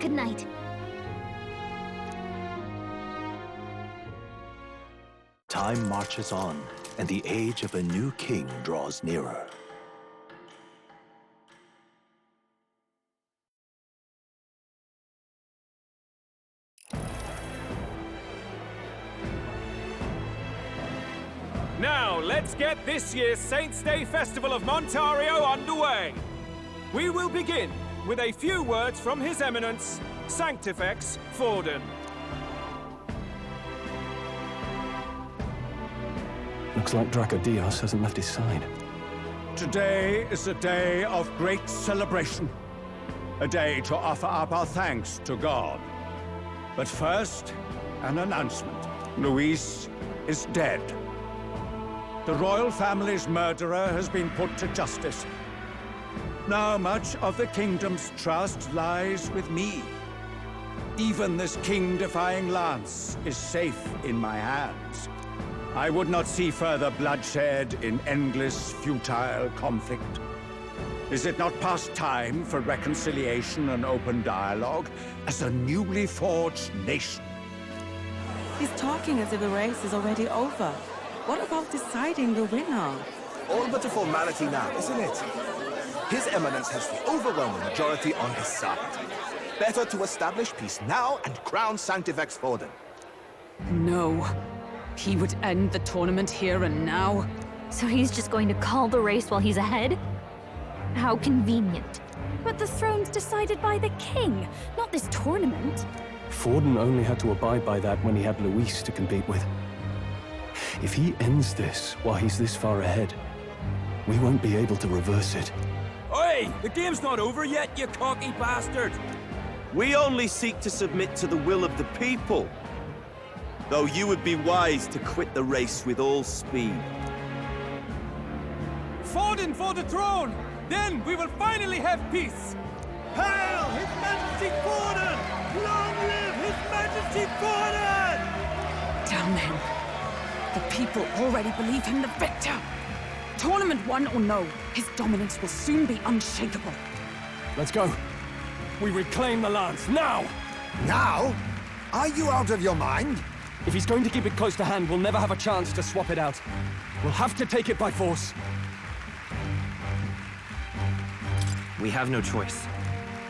Good night. Time marches on, and the age of a new king draws nearer. Now, let's get this year's Saints' Day Festival of Montario underway. We will begin with a few words from His Eminence, Sanctifex Forden. Looks like Draco Dios hasn't left his side. Today is a day of great celebration. A day to offer up our thanks to God. But first, an announcement. Luis is dead. The royal family's murderer has been put to justice. Now much of the kingdom's trust lies with me. Even this king-defying lance is safe in my hands. I would not see further bloodshed in endless, futile conflict. Is it not past time for reconciliation and open dialogue as a newly forged nation? He's talking as if the race is already over. What about deciding the winner? All but a formality now, isn't it? His Eminence has the overwhelming majority on his side. Better to establish peace now and crown Sanctifex Forden. No. He would end the tournament here and now. So he's just going to call the race while he's ahead? How convenient. But the throne's decided by the king, not this tournament. Forden only had to abide by that when he had Luis to compete with. If he ends this while he's this far ahead, we won't be able to reverse it. Oi! The game's not over yet, you cocky bastard! We only seek to submit to the will of the people. Though you would be wise to quit the race with all speed. Forden for the throne! Then we will finally have peace! Hail His Majesty Forden! Long live His Majesty Forden! Damn him. The people already believe him the victor. Tournament won or no, his dominance will soon be unshakable. Let's go. We reclaim the lance, now! Now? Are you out of your mind? If he's going to keep it close to hand, we'll never have a chance to swap it out. We'll have to take it by force. We have no choice.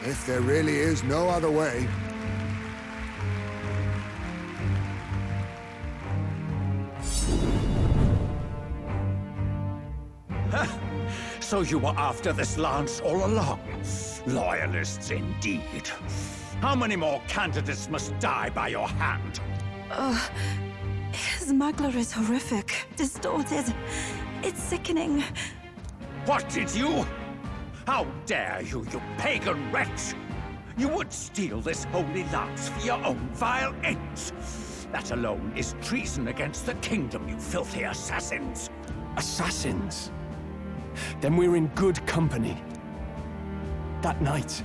If there really is no other way. So you were after this lance all along? Loyalists indeed. How many more candidates must die by your hand? His smuggler is horrific, distorted. It's sickening. What did you? How dare you, you pagan wretch! You would steal this holy lance for your own vile ends. That alone is treason against the kingdom, you filthy assassins. Assassins? Then we're in good company. That night,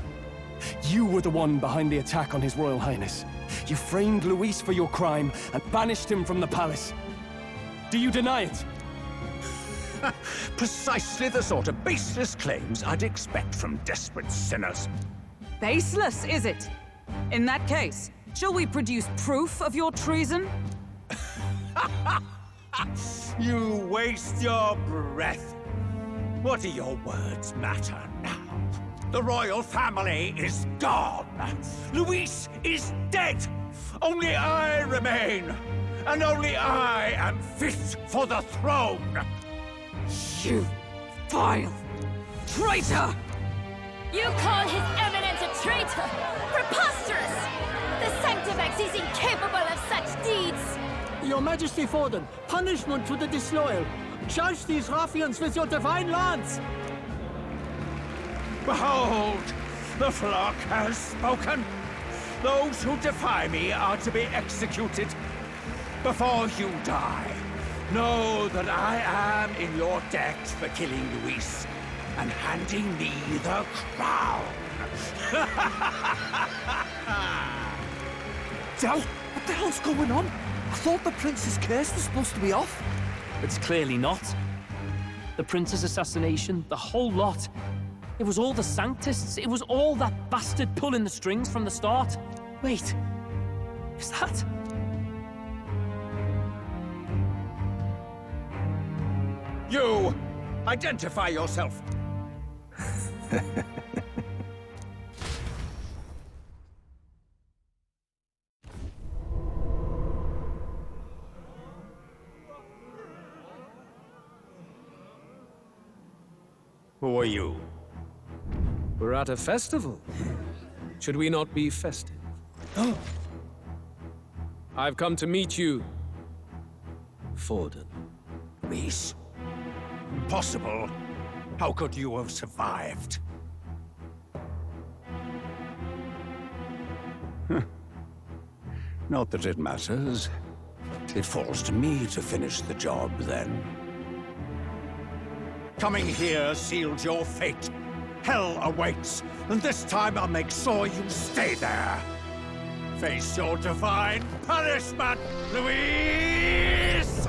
you were the one behind the attack on His Royal Highness. You framed Luis for your crime and banished him from the palace. Do you deny it? Precisely the sort of baseless claims I'd expect from desperate sinners. Baseless, is it? In that case, shall we produce proof of your treason? You waste your breath. What do your words matter now? The royal family is gone. Luis is dead. Only I remain. And only I am fit for the throne. You vile traitor! You call His Eminence a traitor? Preposterous! The Sanctifex is incapable of such deeds! Your Majesty Forden, punishment to the disloyal. Judge these ruffians with your divine lance! Behold, the flock has spoken. Those who defy me are to be executed. Before you die, know that I am in your debt for killing Luis and handing me the crown. Del, what the hell's going on? I thought the prince's curse was supposed to be off. It's clearly not. The prince's assassination, the whole lot. It was all the Sanctists. It was all that bastard pulling the strings from the start. Wait, is that... You! Identify yourself! Who are you? We're at a festival. Should we not be festive? I've come to meet you, Forden. Reese? Impossible. How could you have survived? Not that it matters. It falls to me to finish the job, then. Coming here sealed your fate. Hell awaits, and this time I'll make sure you stay there. Face your divine punishment, Louise!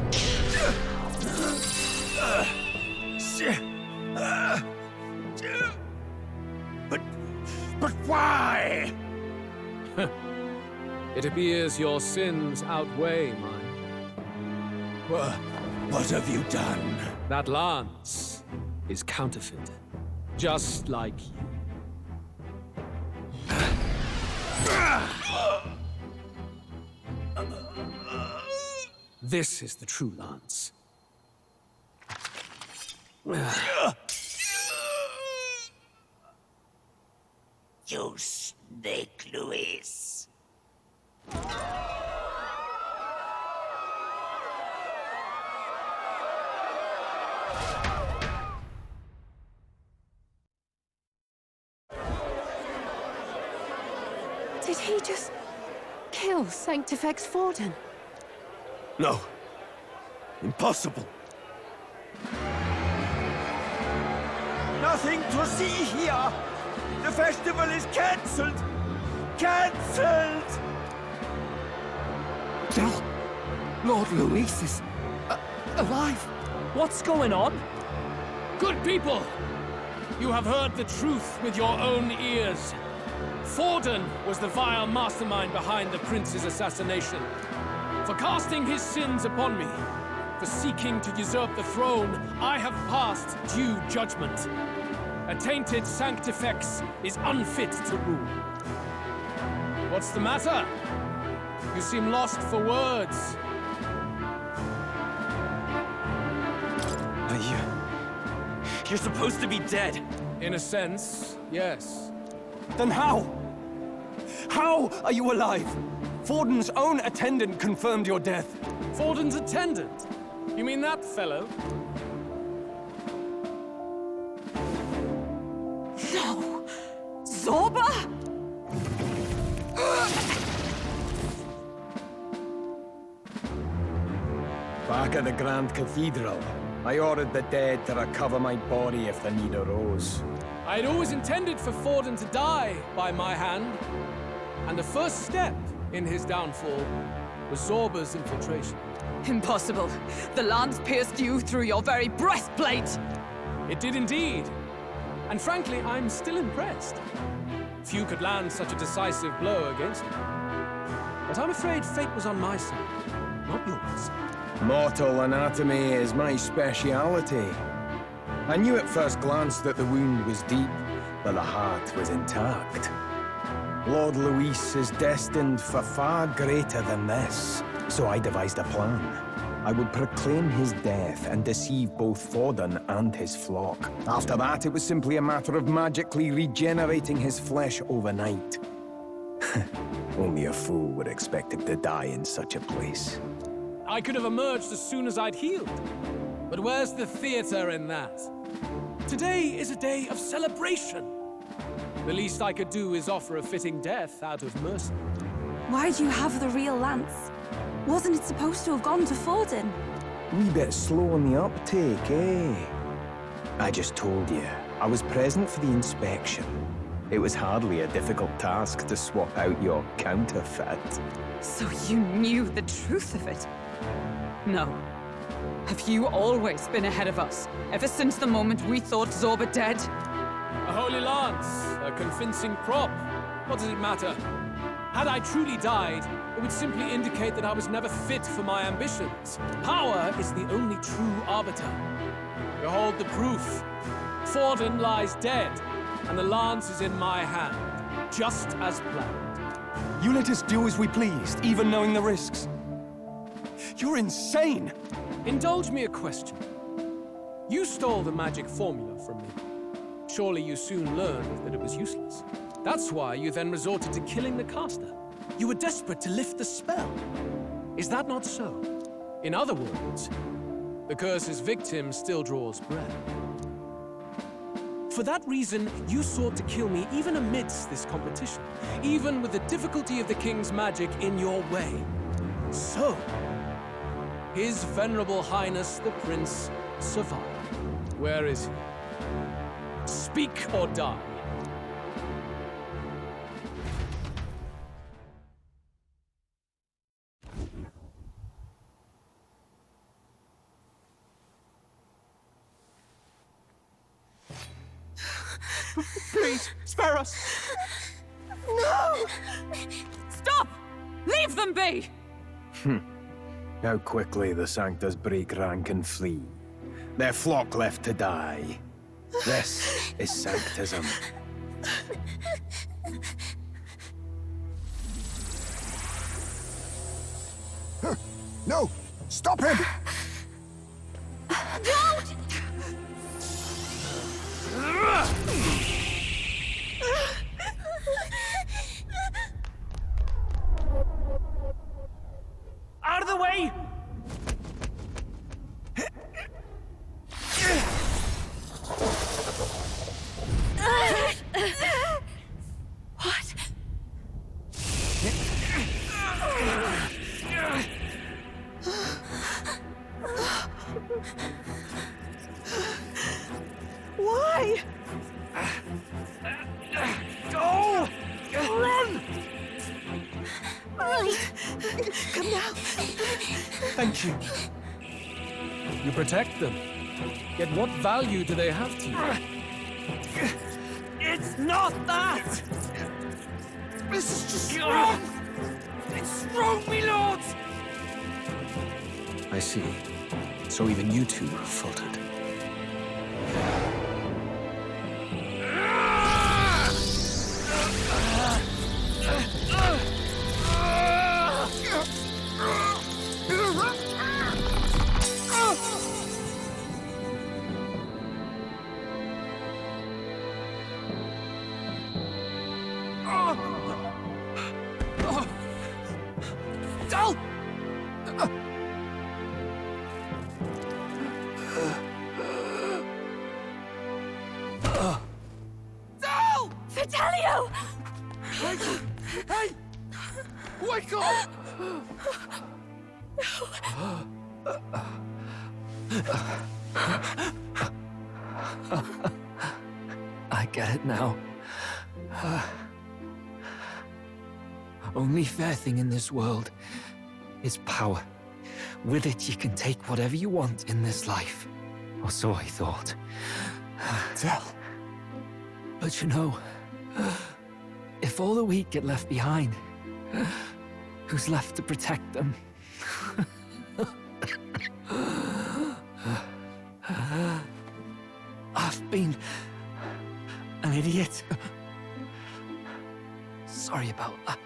But why? It appears your sins outweigh mine. What have you done? That lance is counterfeit, just like you. This is the true lance. You snake, Louise. Did he just kill Sanctifex Forden? No. Impossible. Nothing to see here. The festival is cancelled. Cancelled. Lord Luis is alive. What's going on? Good people! You have heard the truth with your own ears. Forden was the vile mastermind behind the prince's assassination. For casting his sins upon me, for seeking to usurp the throne, I have passed due judgment. A tainted Sanctifex is unfit to rule. What's the matter? You seem lost for words. You're supposed to be dead. In a sense, yes. Then how? How are you alive? Forden's own attendant confirmed your death. Forden's attendant? You mean that fellow? No! Zorba? Back at the Grand Cathedral, I ordered the dead to recover my body if the need arose. I had always intended for Forden to die by my hand, and the first step in his downfall was Zorba's infiltration. Impossible. The lance pierced you through your very breastplate! It did indeed. And frankly, I'm still impressed. Few could land such a decisive blow against me. But I'm afraid fate was on my side, not yours. Mortal anatomy is my speciality. I knew at first glance that the wound was deep, but the heart was intact. Lord Luis is destined for far greater than this, so I devised a plan. I would proclaim his death and deceive both Forden and his flock. After that, it was simply a matter of magically regenerating his flesh overnight. Only a fool would expect him to die in such a place. I could have emerged as soon as I'd healed. But where's the theater in that? Today is a day of celebration. The least I could do is offer a fitting death out of mercy. Why'd you have the real lance? Wasn't it supposed to have gone to Forden? Wee bit slow on the uptake, eh? I just told you, I was present for the inspection. It was hardly a difficult task to swap out your counterfeit. So you knew the truth of it? No. Have you always been ahead of us, ever since the moment we thought Zorba dead? A holy lance, a convincing prop. What does it matter? Had I truly died, it would simply indicate that I was never fit for my ambitions. Power is the only true arbiter. Behold the proof. Forden lies dead, and the lance is in my hand, just as planned. You let us do as we pleased, even knowing the risks. You're insane! Indulge me a question. You stole the magic formula from me. Surely you soon learned that it was useless. That's why you then resorted to killing the caster. You were desperate to lift the spell. Is that not so? In other words, the curse's victim still draws breath. For that reason, you sought to kill me even amidst this competition, even with the difficulty of the king's magic in your way. So, His Venerable Highness the Prince survived. Where is he? Speak or die. Please, spare us! No! Stop! Leave them be! How quickly the Sanctus break rank and flee. Their flock left to die. This is Sanctism. No! Stop him! Don't! Out of the way! What? Why? Go! Run! Right. Come now. Thank you. You protect them. Yet what value do they have to you? It's not that! This is just wrong! It's wrong, me lords! I see. So even you two faltered. Dal! Dal! Fidelio! Hey! Wake up! I get it now. Only fair thing in this world is power. With it, you can take whatever you want in this life. Or so I thought. Tell. But you know, if all the weak get left behind, who's left to protect them? I've been an idiot. Sorry about that.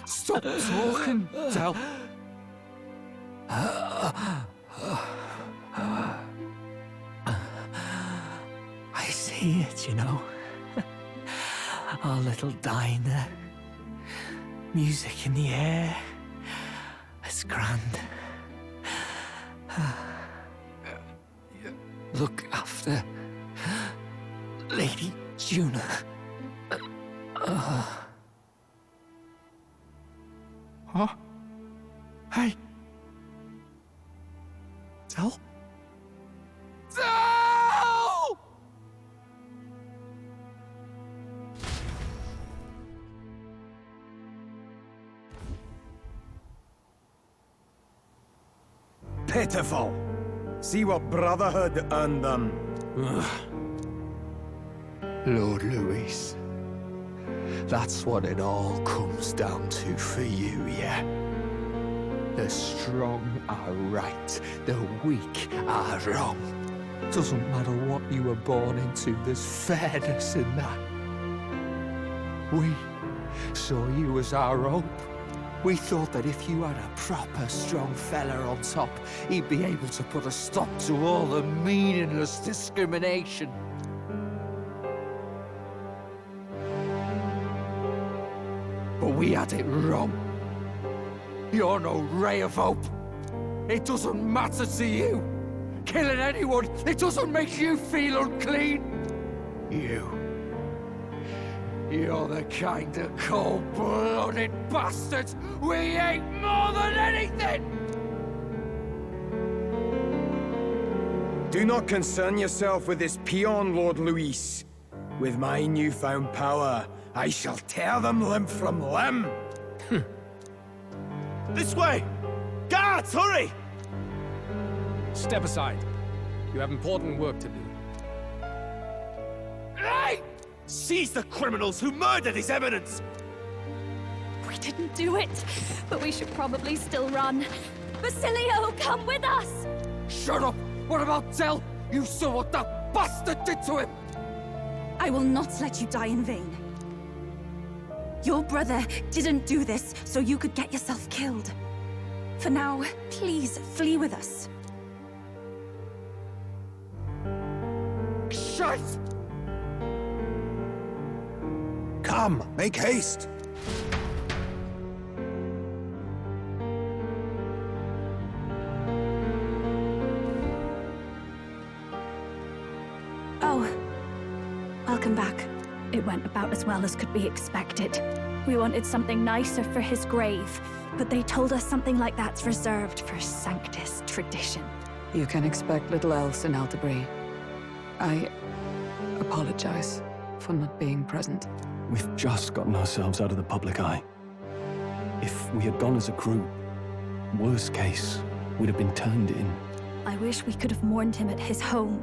Stop talking, Del. I see it, you know. Our little diner. Music in the air. It's grand. Look after Lady Juna. Huh? Hey. Del? Dal! Pitiful. See what brotherhood earned them. Lord Louis, that's what it all comes down to for you, yeah? The strong are right, the weak are wrong. Doesn't matter what you were born into, there's fairness in that. We saw you as our hope. We thought that if you had a proper strong fella on top, he'd be able to put a stop to all the meaningless discrimination. But we had it wrong. You're no ray of hope. It doesn't matter to you. Killing anyone, it doesn't make you feel unclean. You're the kind of cold-blooded bastards we hate more than anything! Do not concern yourself with this peon, Lord Louis. With my newfound power, I shall tear them limb from limb. This way! Guards, hurry! Step aside. You have important work to do. Hey! Seize the criminals who murdered His Eminence! We didn't do it, but we should probably still run. Basilio, come with us! Shut up! What about Del? You saw what that bastard did to him! I will not let you die in vain. Your brother didn't do this so you could get yourself killed. For now, please flee with us. Shite! Come, make haste! Oh, welcome back. It went about as well as could be expected. We wanted something nicer for his grave, but they told us something like that's reserved for Sanctus tradition. You can expect little else in Altabri. I apologize for not being present. We've just gotten ourselves out of the public eye. If we had gone as a group, worst case, we'd have been turned in. I wish we could have mourned him at his home.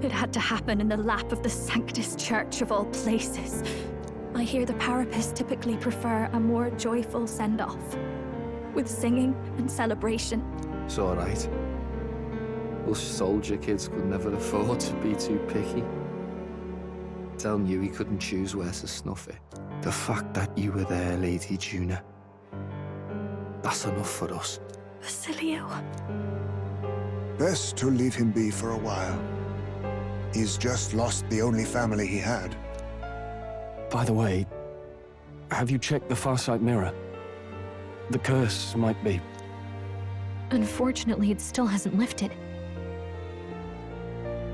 It had to happen in the lap of the Sanctus Church of all places. I hear the Parapists typically prefer a more joyful send-off, with singing and celebration. It's all right. Us soldier kids could never afford to be too picky. Del knew he couldn't choose where to snuff it. The fact that you were there, Lady Juna, that's enough for us. Basilio. Best to leave him be for a while. He's just lost the only family he had. By the way, have you checked the Farsight mirror? The curse might be... Unfortunately, it still hasn't lifted.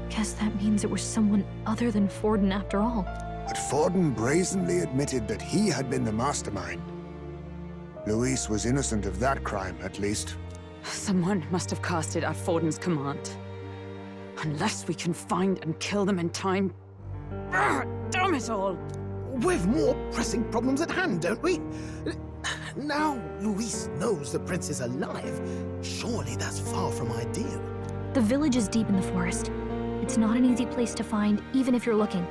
Guess that means it was someone other than Forden after all. But Forden brazenly admitted that he had been the mastermind. Luis was innocent of that crime, at least. Someone must have cast it at Forden's command. Unless we can find and kill them in time... Damn it all! We've more pressing problems at hand, don't we? Now Luis knows the prince is alive. Surely that's far from ideal. The village is deep in the forest. It's not an easy place to find, even if you're looking.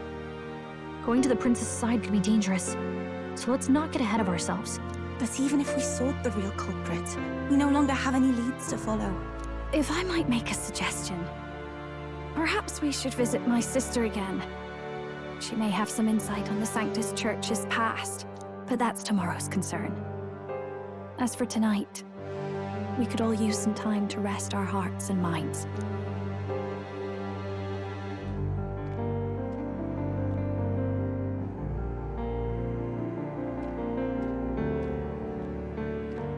Going to the prince's side could be dangerous, so let's not get ahead of ourselves. But even if we sought the real culprit, we no longer have any leads to follow. If I might make a suggestion, perhaps we should visit my sister again. She may have some insight on the Sanctus Church's past, but that's tomorrow's concern. As for tonight, we could all use some time to rest our hearts and minds.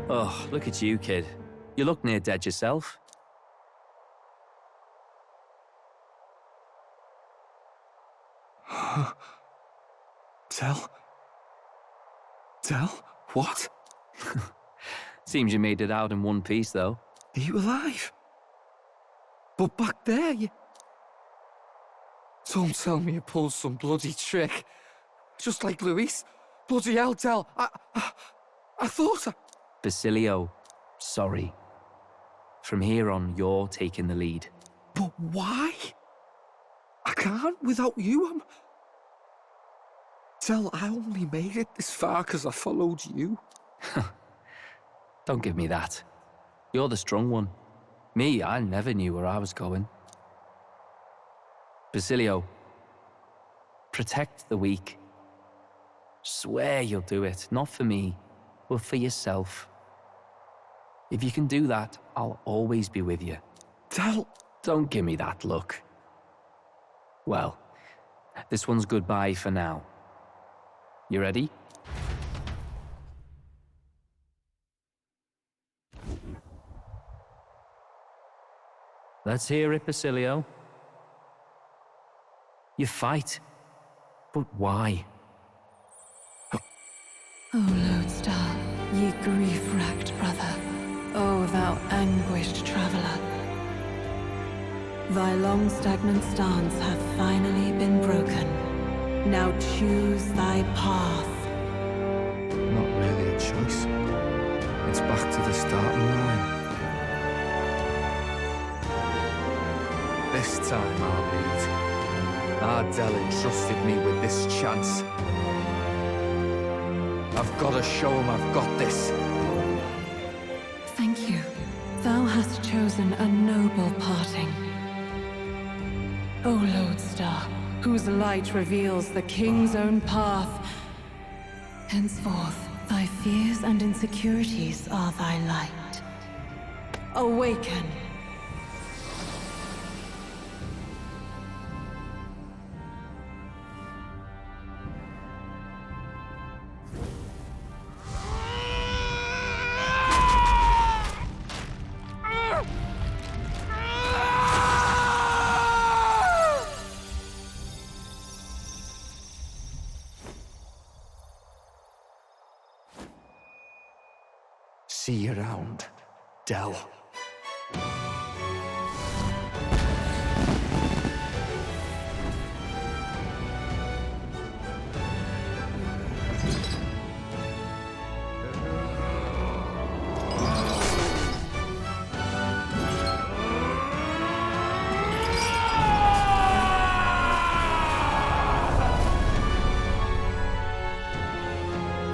Oh, look at you, kid. You look near dead yourself. Del? Del? What? Seems you made it out in one piece, though. Are you alive? But back there, you... Don't tell me you pulled some bloody trick. Just like Luis. Bloody hell, Del. I thought I... Basilio, sorry. From here on, you're taking the lead. But why? I can't without you. Del, I only made it this far because I followed you. Don't give me that. You're the strong one. Me, I never knew where I was going. Basilio, protect the weak. Swear you'll do it, not for me, but for yourself. If you can do that, I'll always be with you. Del... Don't give me that look. Well, this one's goodbye for now. You ready? Let's hear it, Basilio. You fight, but why? O Lodestar, ye grief-racked brother, O thou anguished traveler. Thy long stagnant stance hath finally been broken. Now choose thy path. Not really a choice. It's back to the starting line. This time I'll lead. Ardell entrusted me with this chance. I've got to show him I've got this. Thank you. Thou hast chosen a noble parting. O Lodestar, whose light reveals the king's own path. Henceforth, thy fears and insecurities are thy light. Awaken. See you around, Del.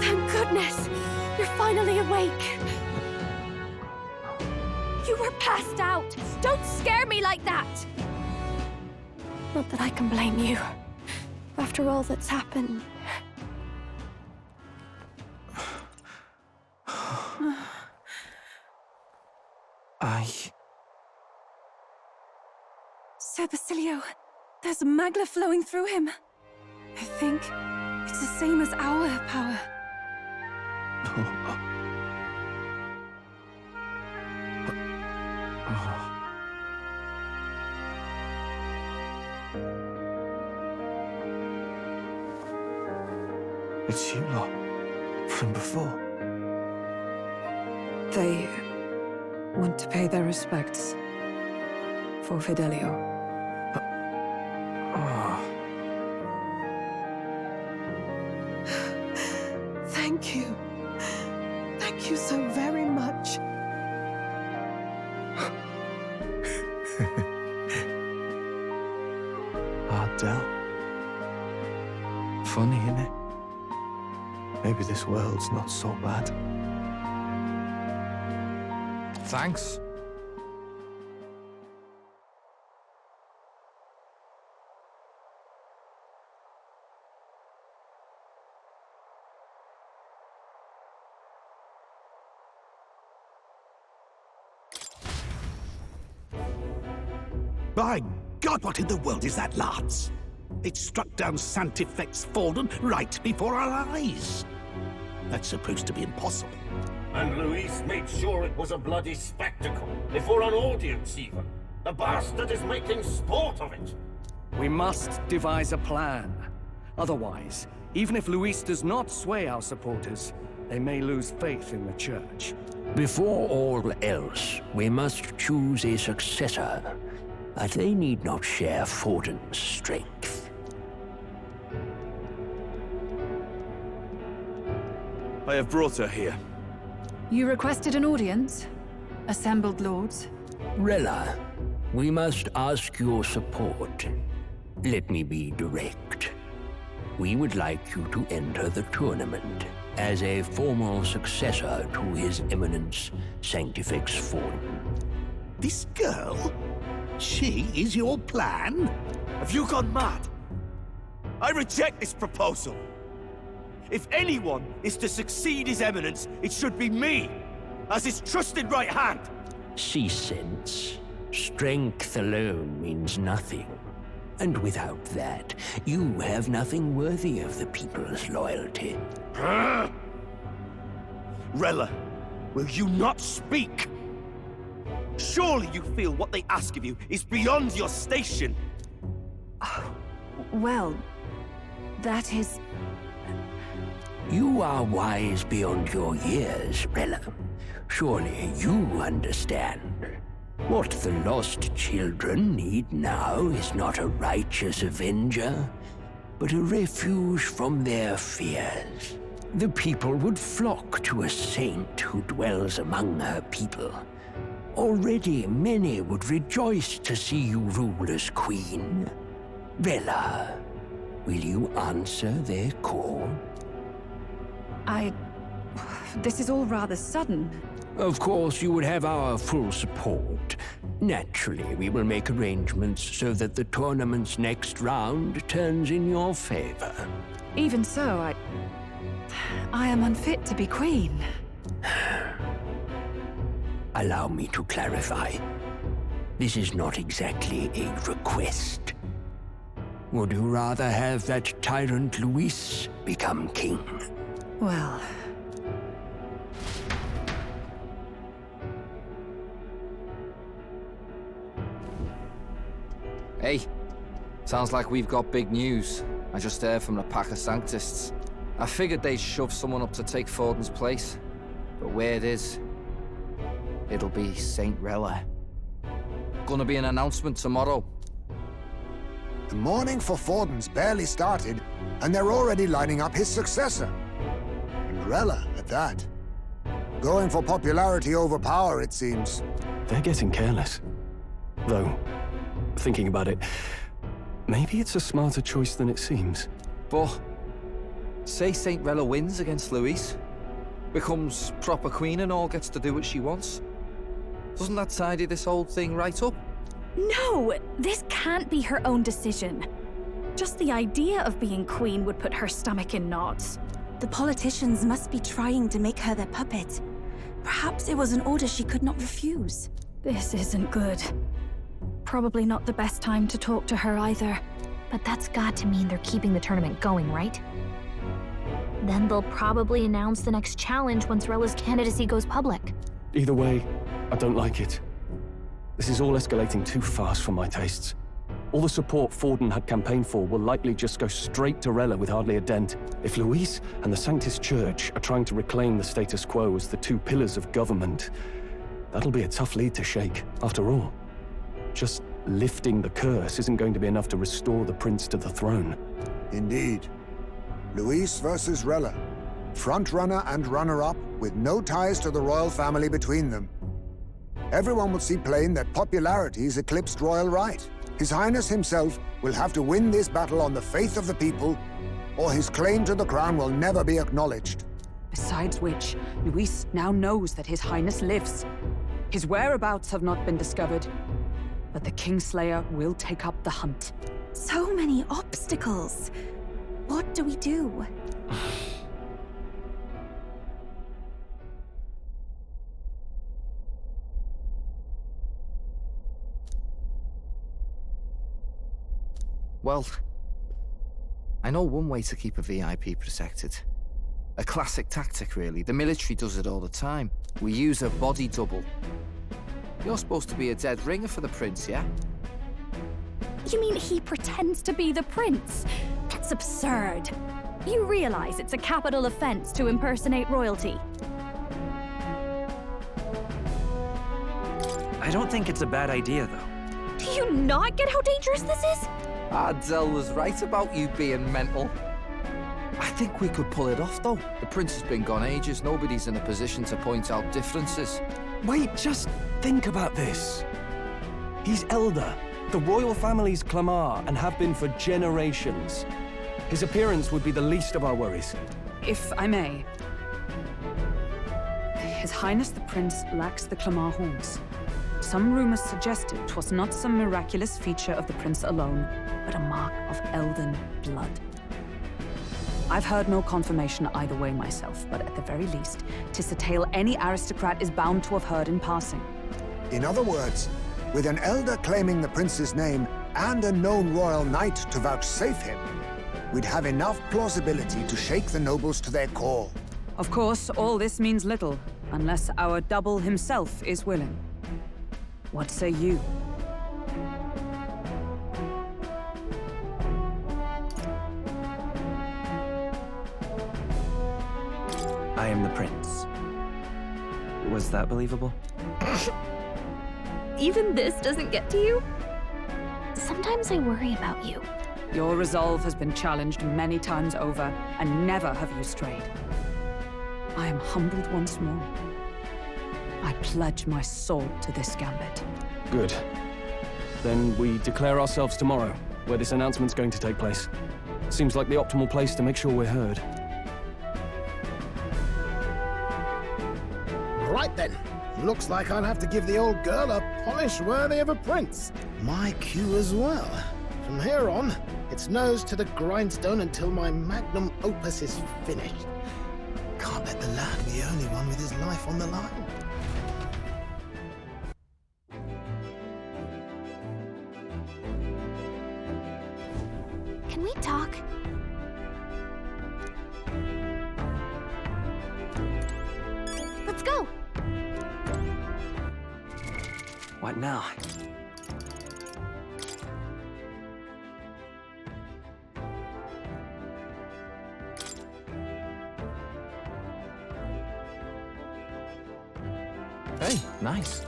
Thank goodness! You're finally awake! You were passed out! Don't scare me like that! Not that I can blame you. After all that's happened. Sir Basilio, there's magla flowing through him. I think it's the same as our power. It's you lot, from before. They want to pay their respects for Fidelio. Thank you. Thank you so very much. Ardell. Funny, innit? Maybe this world's not so bad. Thanks. By God, what in the world is that, lads? It struck down Santifex Forden right before our eyes. That's supposed to be impossible. And Luis made sure it was a bloody spectacle, before an audience even. The bastard is making sport of it. We must devise a plan. Otherwise, even if Luis does not sway our supporters, they may lose faith in the church. Before all else, we must choose a successor. But they need not share Forden's strength. I have brought her here. You requested an audience? Assembled lords? Rella, we must ask your support. Let me be direct. We would like you to enter the tournament as a formal successor to His Eminence Sanctifex Forden. This girl? She is your plan? Have you gone mad? I reject this proposal. If anyone is to succeed His Eminence, it should be me, as his trusted right hand. Cease sense. Strength alone means nothing. And without that, you have nothing worthy of the people's loyalty. Rella, will you not speak? Surely you feel what they ask of you is beyond your station. Well, that is... You are wise beyond your years, Rella. Surely you understand. What the lost children need now is not a righteous avenger, but a refuge from their fears. The people would flock to a saint who dwells among her people. Already many would rejoice to see you rule as queen. Rella, will you answer their call? This is all rather sudden. Of course, you would have our full support. Naturally, we will make arrangements so that the tournament's next round turns in your favor. Even so, I am unfit to be queen. Allow me to clarify. This is not exactly a request. Would you rather have that tyrant Luis become king? Well... Hey, sounds like we've got big news. I just heard from the pack of Sanctists. I figured they'd shove someone up to take Forden's place. But where it is, it'll be Saint Rella. Gonna be an announcement tomorrow. The mourning for Forden's barely started, and they're already lining up his successor. And Rella, at that. Going for popularity over power, it seems. They're getting careless. Though, thinking about it, maybe it's a smarter choice than it seems. But, say Saint Rella wins against Luis, becomes proper queen and all gets to do what she wants. Doesn't that tidy this whole thing right up? No! This can't be her own decision. Just the idea of being queen would put her stomach in knots. The politicians must be trying to make her their puppet. Perhaps it was an order she could not refuse. This isn't good. Probably not the best time to talk to her either. But that's got to mean they're keeping the tournament going, right? Then they'll probably announce the next challenge once Rella's candidacy goes public. Either way, I don't like it. This is all escalating too fast for my tastes. All the support Forden had campaigned for will likely just go straight to Rella with hardly a dent. If Luis and the Sanctus Church are trying to reclaim the status quo as the two pillars of government, that'll be a tough lead to shake. After all, just lifting the curse isn't going to be enough to restore the prince to the throne. Indeed. Luis versus Rella. Front-runner and runner-up, with no ties to the royal family between them. Everyone will see plain that popularity's eclipsed royal right. His Highness himself will have to win this battle on the faith of the people, or his claim to the crown will never be acknowledged. Besides which, Luis now knows that His Highness lives. His whereabouts have not been discovered, but the Kingslayer will take up the hunt. So many obstacles. What do we do? Well, I know one way to keep a VIP protected. A classic tactic, really. The military does it all the time. We use a body double. You're supposed to be a dead ringer for the prince, yeah? You mean he pretends to be the prince? That's absurd. You realize it's a capital offense to impersonate royalty? I don't think it's a bad idea, though. Do you not get how dangerous this is? Ardell was right about you being mental. I think we could pull it off, though. The prince has been gone ages. Nobody's in a position to point out differences. Wait, just think about this. He's elder. The royal family's Clamar, and have been for generations. His appearance would be the least of our worries. If I may. His Highness the Prince lacks the Clamar horns. Some rumors suggested 'twas not some miraculous feature of the prince alone, but a mark of elven blood. I've heard no confirmation either way myself, but at the very least, 'tis a tale any aristocrat is bound to have heard in passing. In other words, with an elder claiming the prince's name and a known royal knight to vouchsafe him, we'd have enough plausibility to shake the nobles to their core. Of course, all this means little, unless our double himself is willing. What say you? I am the prince. Was that believable? Even this doesn't get to you? Sometimes I worry about you. Your resolve has been challenged many times over, and never have you strayed. I am humbled once more. I pledge my soul to this gambit. Good. Then we declare ourselves tomorrow, where this announcement's going to take place. Seems like the optimal place to make sure we're heard. Right then. Looks like I'll have to give the old girl a polish worthy of a prince. My cue as well. From here on, it's nose to the grindstone until my magnum opus is finished. Can't let the lad be the only one with his life on the line. Can we talk? Let's go! What now? Hey, nice.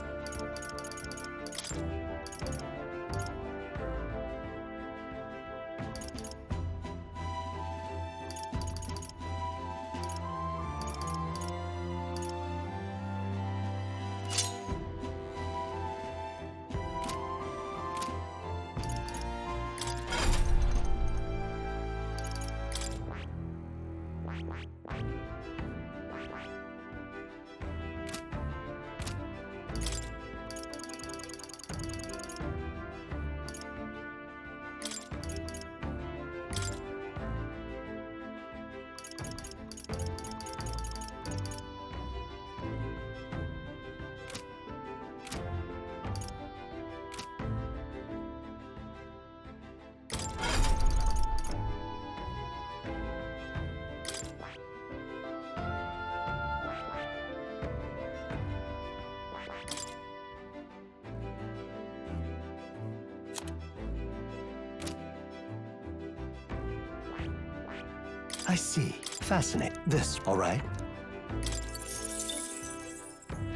I see. Fascinating. This, all right?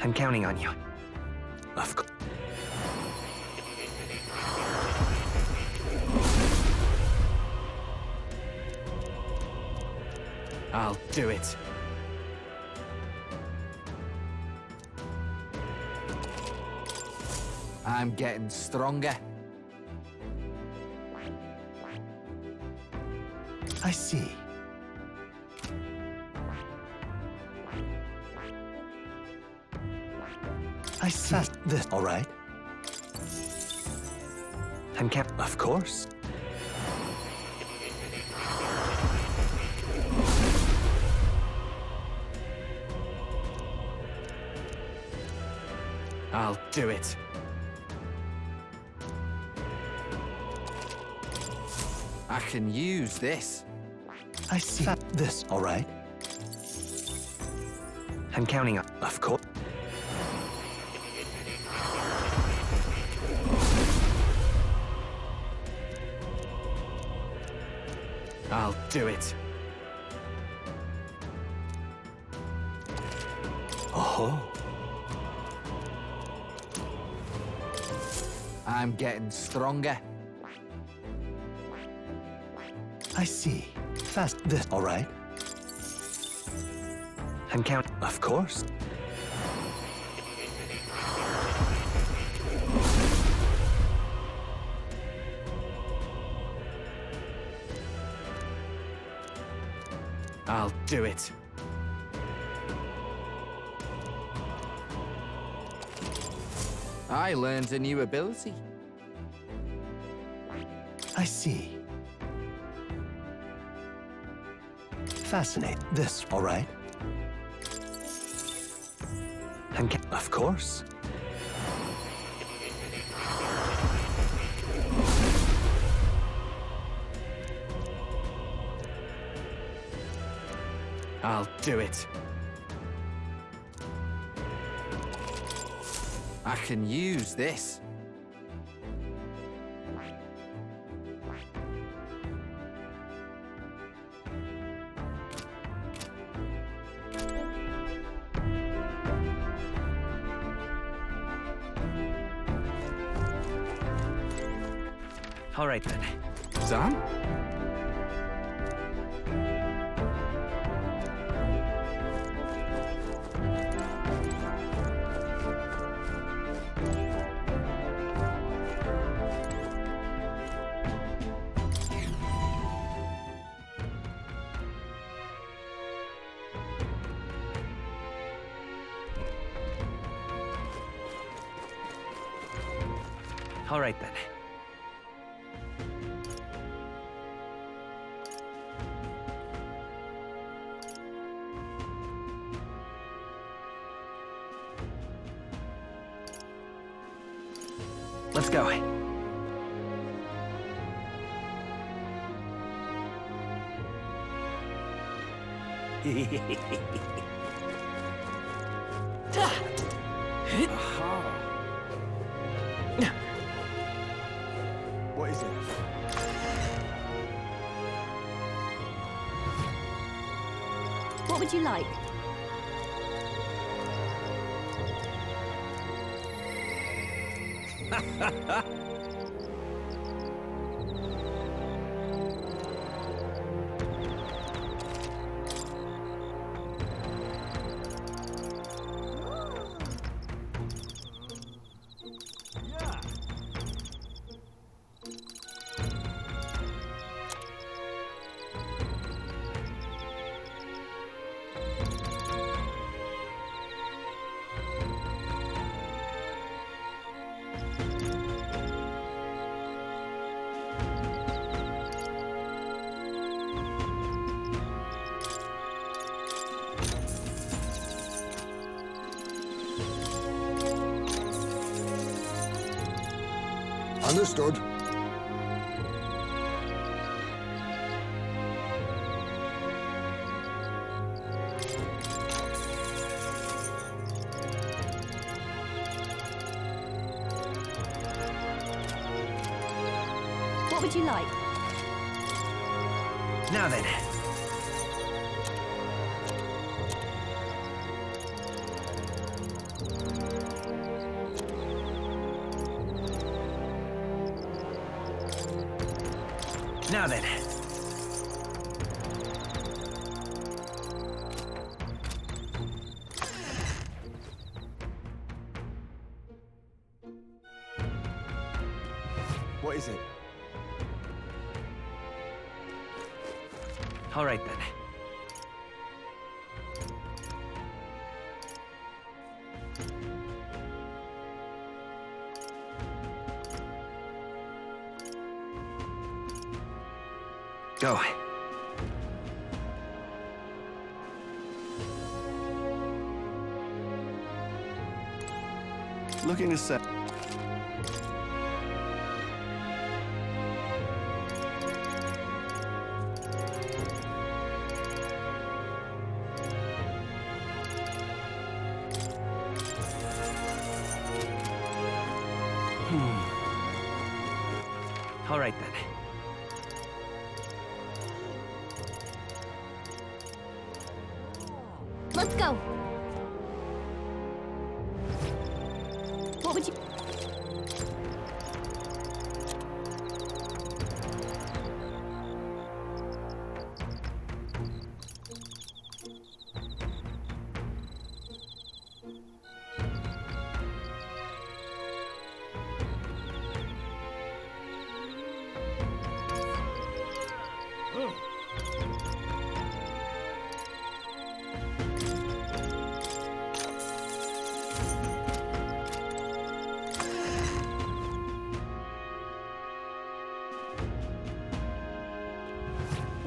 I'm counting on you. Of course. I'll do it. I'm getting stronger. I see. I see. This, all right? I'm counting. Of course. I'll do it. I can use this. I see. This, all right? I'm counting on. Of course. I'll do it. Oh. I'm getting stronger. I see. Fast. This, all right? I'm counting. Of course. I'll do it. I learned a new ability. I see. Fascinate. This, all right? And of course. I'll do it. I can use this. All right then. Sam? All right then. Let's go. What is it? What would you like? Understood. What would you like? Now then. Now then. What is it? All right then. Go. Looking to set. All right then. Let's go. What would you...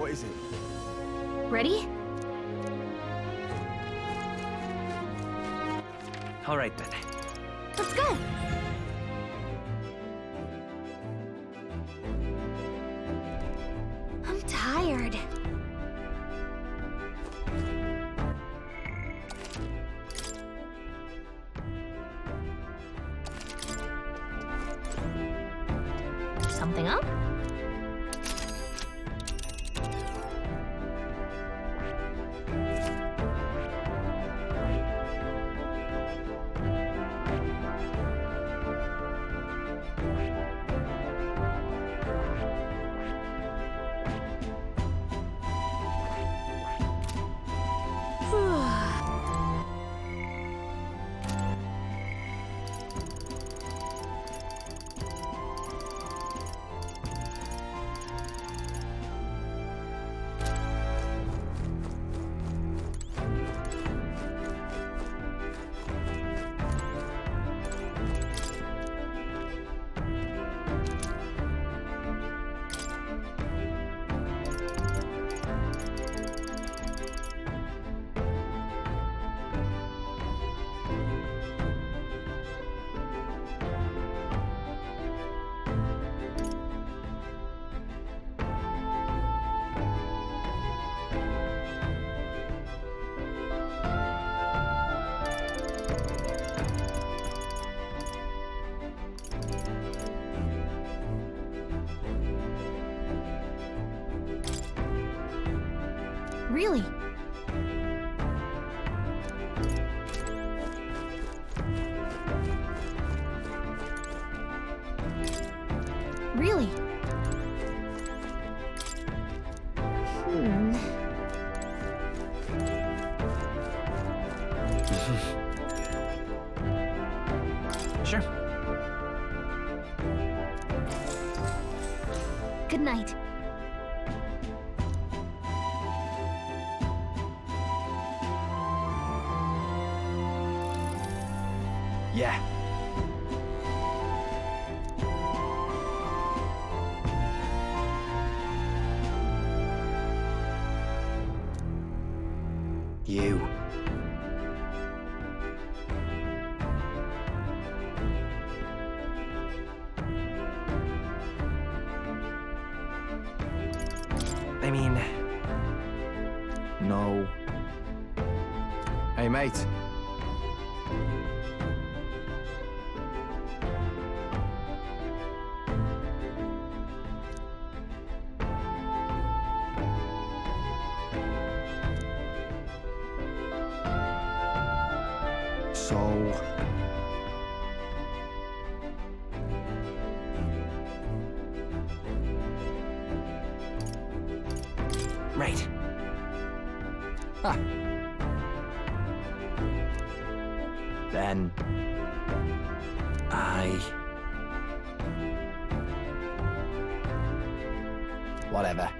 What is it? Ready? All right, then. Let's go! I'm tired. Something up? Really? Really? Sure. Good night. Yeah. You. I mean... No. Hey, mate. So... Right. Ha. Then... Whatever.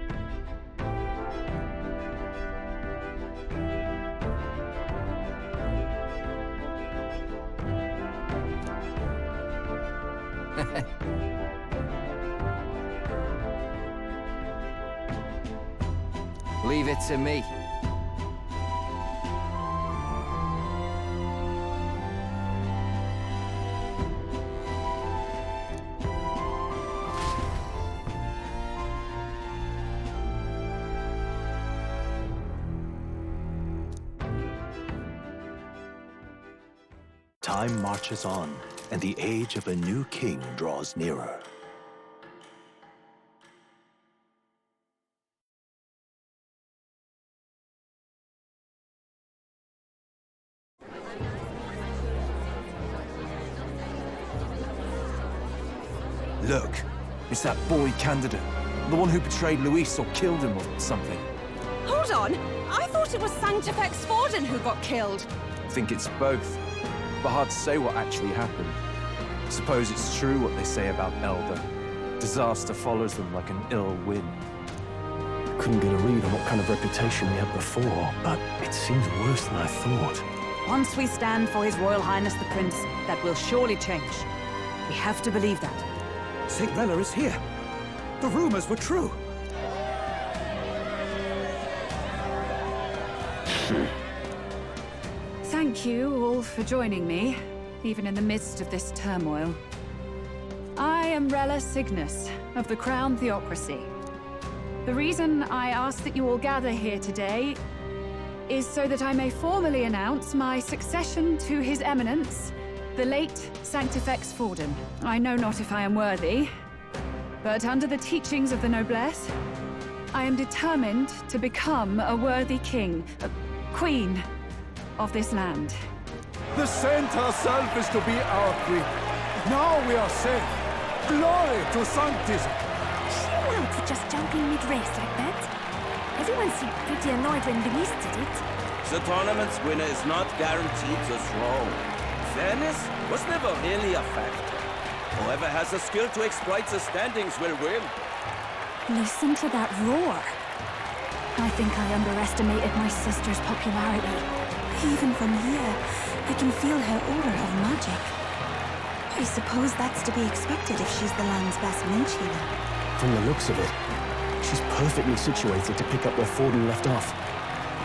Leave it to me. Time marches on, and the age of a new king draws nearer. Look, it's that boy candidate. The one who betrayed Luis or killed him or something. Hold on! I thought it was Sanctifex Forden who got killed. I think it's both, but hard to say what actually happened. Suppose it's true what they say about Elder. Disaster follows them like an ill wind. Couldn't get a read on what kind of reputation we had before, but it seems worse than I thought. Once we stand for His Royal Highness the Prince, that will surely change. We have to believe that. St. Rella is here. The rumors were true. Thank you all for joining me, even in the midst of this turmoil. I am Rella Cygnus, of the Crown Theocracy. The reason I ask that you all gather here today is so that I may formally announce my succession to His Eminence, the late Sanctifex Forden. I know not if I am worthy, but under the teachings of the noblesse, I am determined to become a worthy king, a queen of this land. The saint herself is to be our queen. Now we are safe. Glory to Sanctism. Chill out for just jumping mid-race like that. Everyone seemed pretty annoyed when Luis did it. The tournament's winner is not guaranteed the throne. Fairness was never really a factor. Whoever has the skill to exploit the standings will win. Listen to that roar. I think I underestimated my sister's popularity. Even from here, I can feel her aura of magic. I suppose that's to be expected if she's the land's best mage healer. From the looks of it, she's perfectly situated to pick up where Forden left off.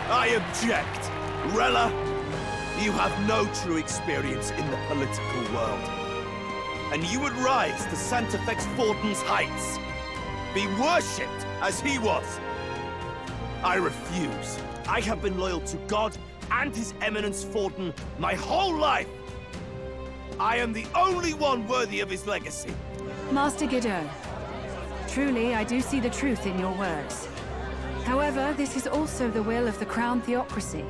I object! Rella, you have no true experience in the political world. And you would rise to Sanctifex Forden's heights. Be worshipped as he was. I refuse. I have been loyal to God and His Eminence Forden my whole life. I am the only one worthy of his legacy. Master Guido, truly I do see the truth in your words. However, this is also the will of the Crown Theocracy.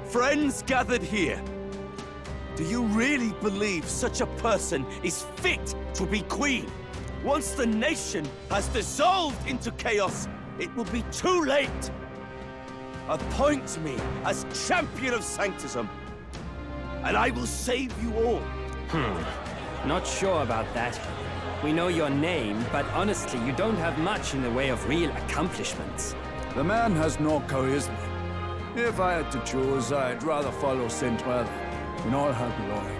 Friends gathered here, do you really believe such a person is fit to be queen? Once the nation has dissolved into chaos, it will be too late. Appoint me as champion of Sanctism, and I will save you all. Not sure about that. We know your name, but honestly, you don't have much in the way of real accomplishments. The man has no charisma. If I had to choose, I'd rather follow Saint Rella in all her glory.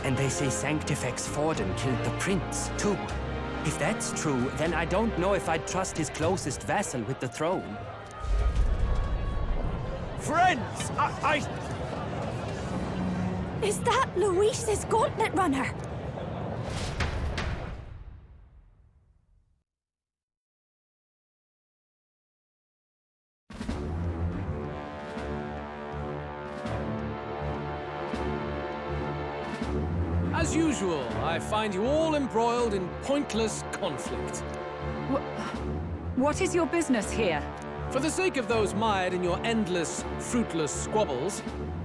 And they say Sanctifex Forden killed the prince, too. If that's true, then I don't know if I'd trust his closest vassal with the throne. Friends, Is that Luis's gauntlet runner? As usual, I find you all embroiled in pointless conflict. What is your business here? For the sake of those mired in your endless, fruitless squabbles,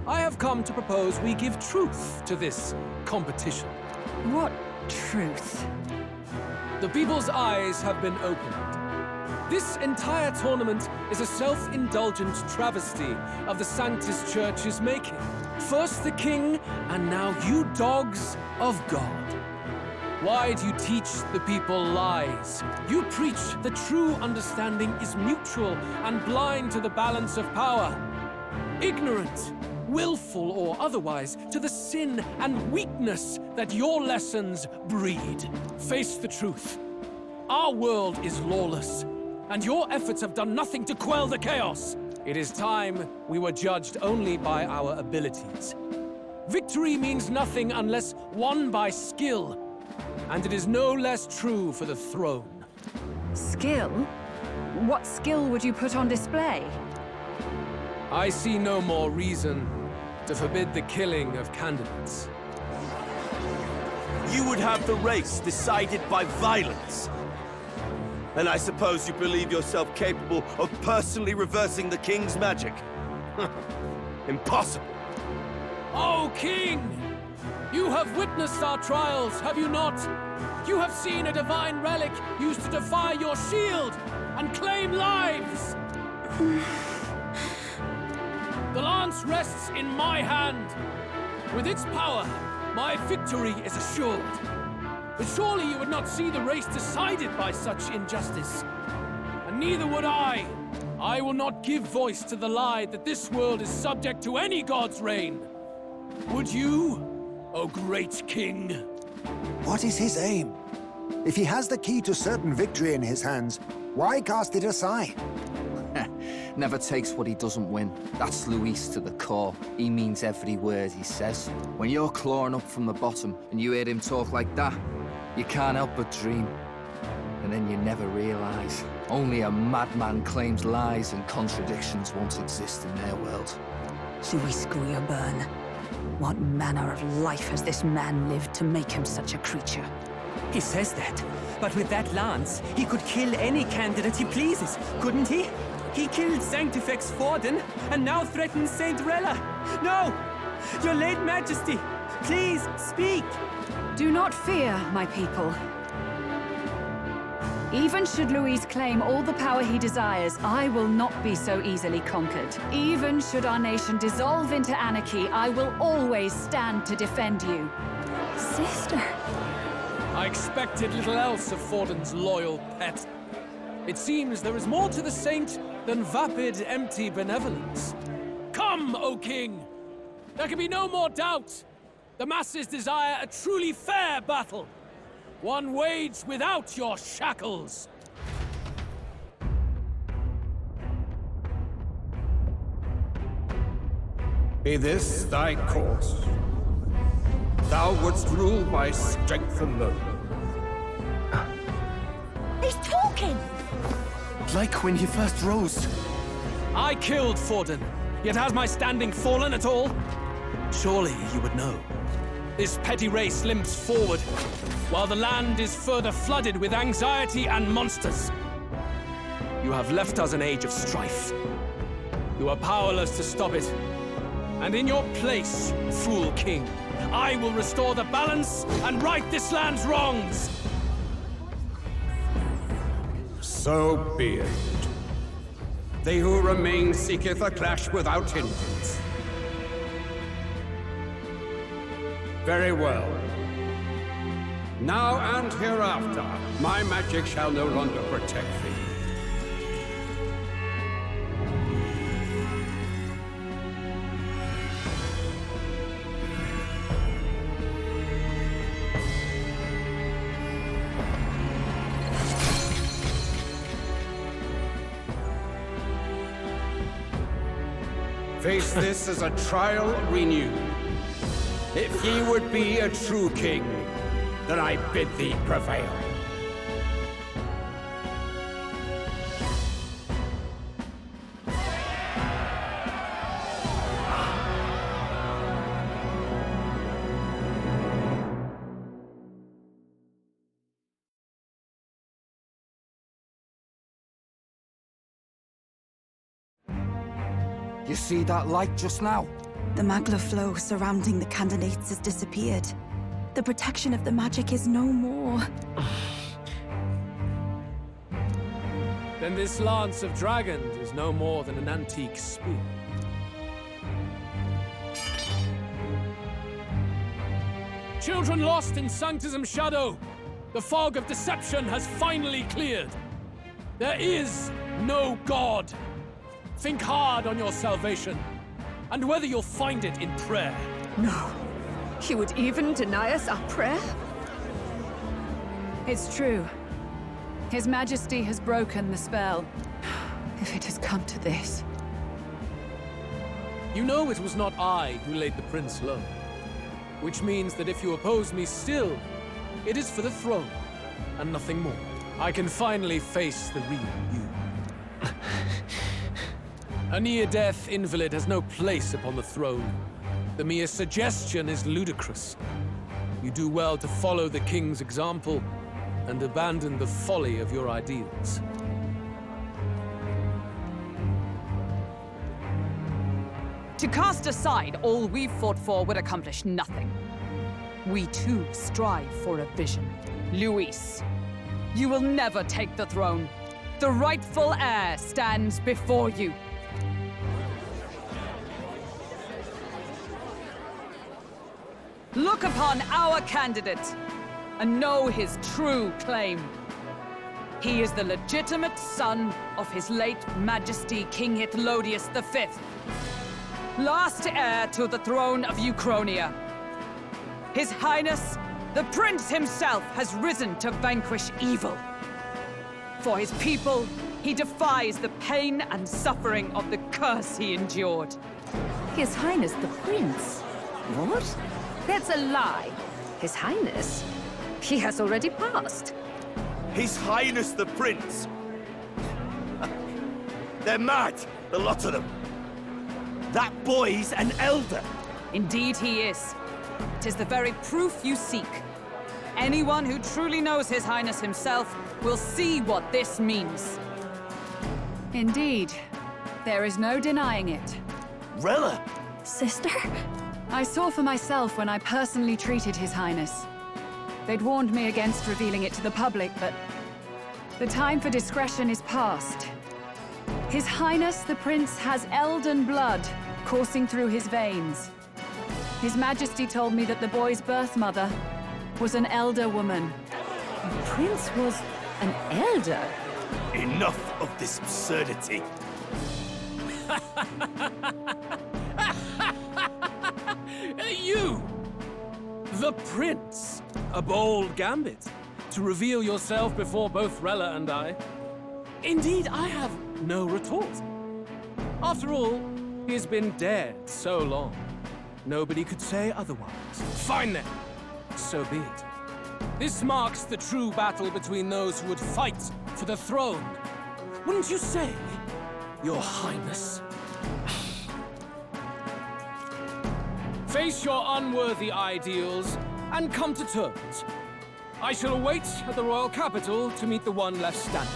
I have come to propose we give truth to this competition. What truth? The people's eyes have been opened. This entire tournament is a self-indulgent travesty of the Sanctus Church's making. First the king, and now you dogs of God. Why do you teach the people lies? You preach that true understanding is mutual and blind to the balance of power. Ignorant, willful or otherwise, to the sin and weakness that your lessons breed. Face the truth. Our world is lawless, and your efforts have done nothing to quell the chaos. It is time we were judged only by our abilities. Victory means nothing unless won by skill, and it is no less true for the throne. Skill? What skill would you put on display? I see no more reason to forbid the killing of candidates. You would have the race decided by violence. And I suppose you believe yourself capable of personally reversing the king's magic? Impossible. Oh, king! You have witnessed our trials, have you not? You have seen a divine relic used to defy your shield and claim lives! The lance rests in my hand. With its power, my victory is assured. But surely you would not see the race decided by such injustice. And neither would I. I will not give voice to the lie that this world is subject to any god's reign. Would you, O great king? What is his aim? If he has the key to certain victory in his hands, why cast it aside? Never takes what he doesn't win. That's Luis to the core. He means every word he says. When you're clawing up from the bottom and you hear him talk like that, you can't help but dream. And then you never realise. Only a madman claims lies and contradictions won't exist in their world. Luis Greerburn. What manner of life has this man lived to make him such a creature? He says that, but with that lance, he could kill any candidate he pleases, couldn't he? He killed Sanctifex Forden, and now threatens Saint Rella. No! Your late Majesty, please, speak! Do not fear, my people. Even should Luis claim all the power he desires, I will not be so easily conquered. Even should our nation dissolve into anarchy, I will always stand to defend you. Sister. I expected little else of Forden's loyal pet. It seems there is more to the saint than vapid, empty benevolence. Come, O King! There can be no more doubt. The masses desire a truly fair battle. One waged without your shackles. Be this thy course. Thou wouldst rule by strength alone. He's talking! Like when he first rose. I killed Forden, yet has my standing fallen at all? Surely you would know. This petty race limps forward, while the land is further flooded with anxiety and monsters. You have left us an age of strife. You are powerless to stop it. And in your place, fool king, I will restore the balance and right this land's wrongs! So be it. They who remain seeketh a clash without hindrance. Very well. Now and hereafter, my magic shall no longer protect thee. Face this as a trial renewed. If ye would be a true king, then I bid thee prevail. You see that light just now? The magla flow surrounding the candidates has disappeared. The protection of the magic is no more. Then this lance of dragons is no more than an antique spear. Children lost in Sanctism shadow! The fog of deception has finally cleared! There is no God! Think hard on your salvation, and whether you'll find it in prayer. No. He would even deny us our prayer? It's true. His Majesty has broken the spell. If it has come to this. You know it was not I who laid the prince low. Which means that if you oppose me still, it is for the throne, and nothing more. I can finally face the real you. A near-death invalid has no place upon the throne. The mere suggestion is ludicrous. You do well to follow the king's example and abandon the folly of your ideals. To cast aside all we've fought for would accomplish nothing. We too strive for a vision. Luis, you will never take the throne. The rightful heir stands before you. Look upon our candidate and know his true claim. He is the legitimate son of his late Majesty King Hithlodius V, last heir to the throne of Uchronia. His Highness, the Prince himself, has risen to vanquish evil. For his people, He defies the pain and suffering of the curse he endured. His Highness the Prince? What? That's a lie. His Highness? He has already passed. His Highness the Prince! They're mad, the lot of them. That boy's an elder. Indeed he is. 'Tis the very proof you seek. Anyone who truly knows His Highness himself will see what this means. Indeed, there is no denying it. Rella! Sister? I saw for myself when I personally treated His Highness. They'd warned me against revealing it to the public, but the time for discretion is past. His Highness the Prince has elden blood coursing through his veins. His Majesty told me that the boy's birth mother was an elder woman. The Prince was an elder? Enough of this absurdity. You! The Prince! A bold gambit. To reveal yourself before both Rella and I. Indeed, I have no retort. After all, he's been dead so long. Nobody could say otherwise. Fine then. So be it. This marks the true battle between those who would fight for the throne. Wouldn't you say, Your Highness? Face your unworthy ideals and come to terms. I shall await at the royal capital to meet the one left standing.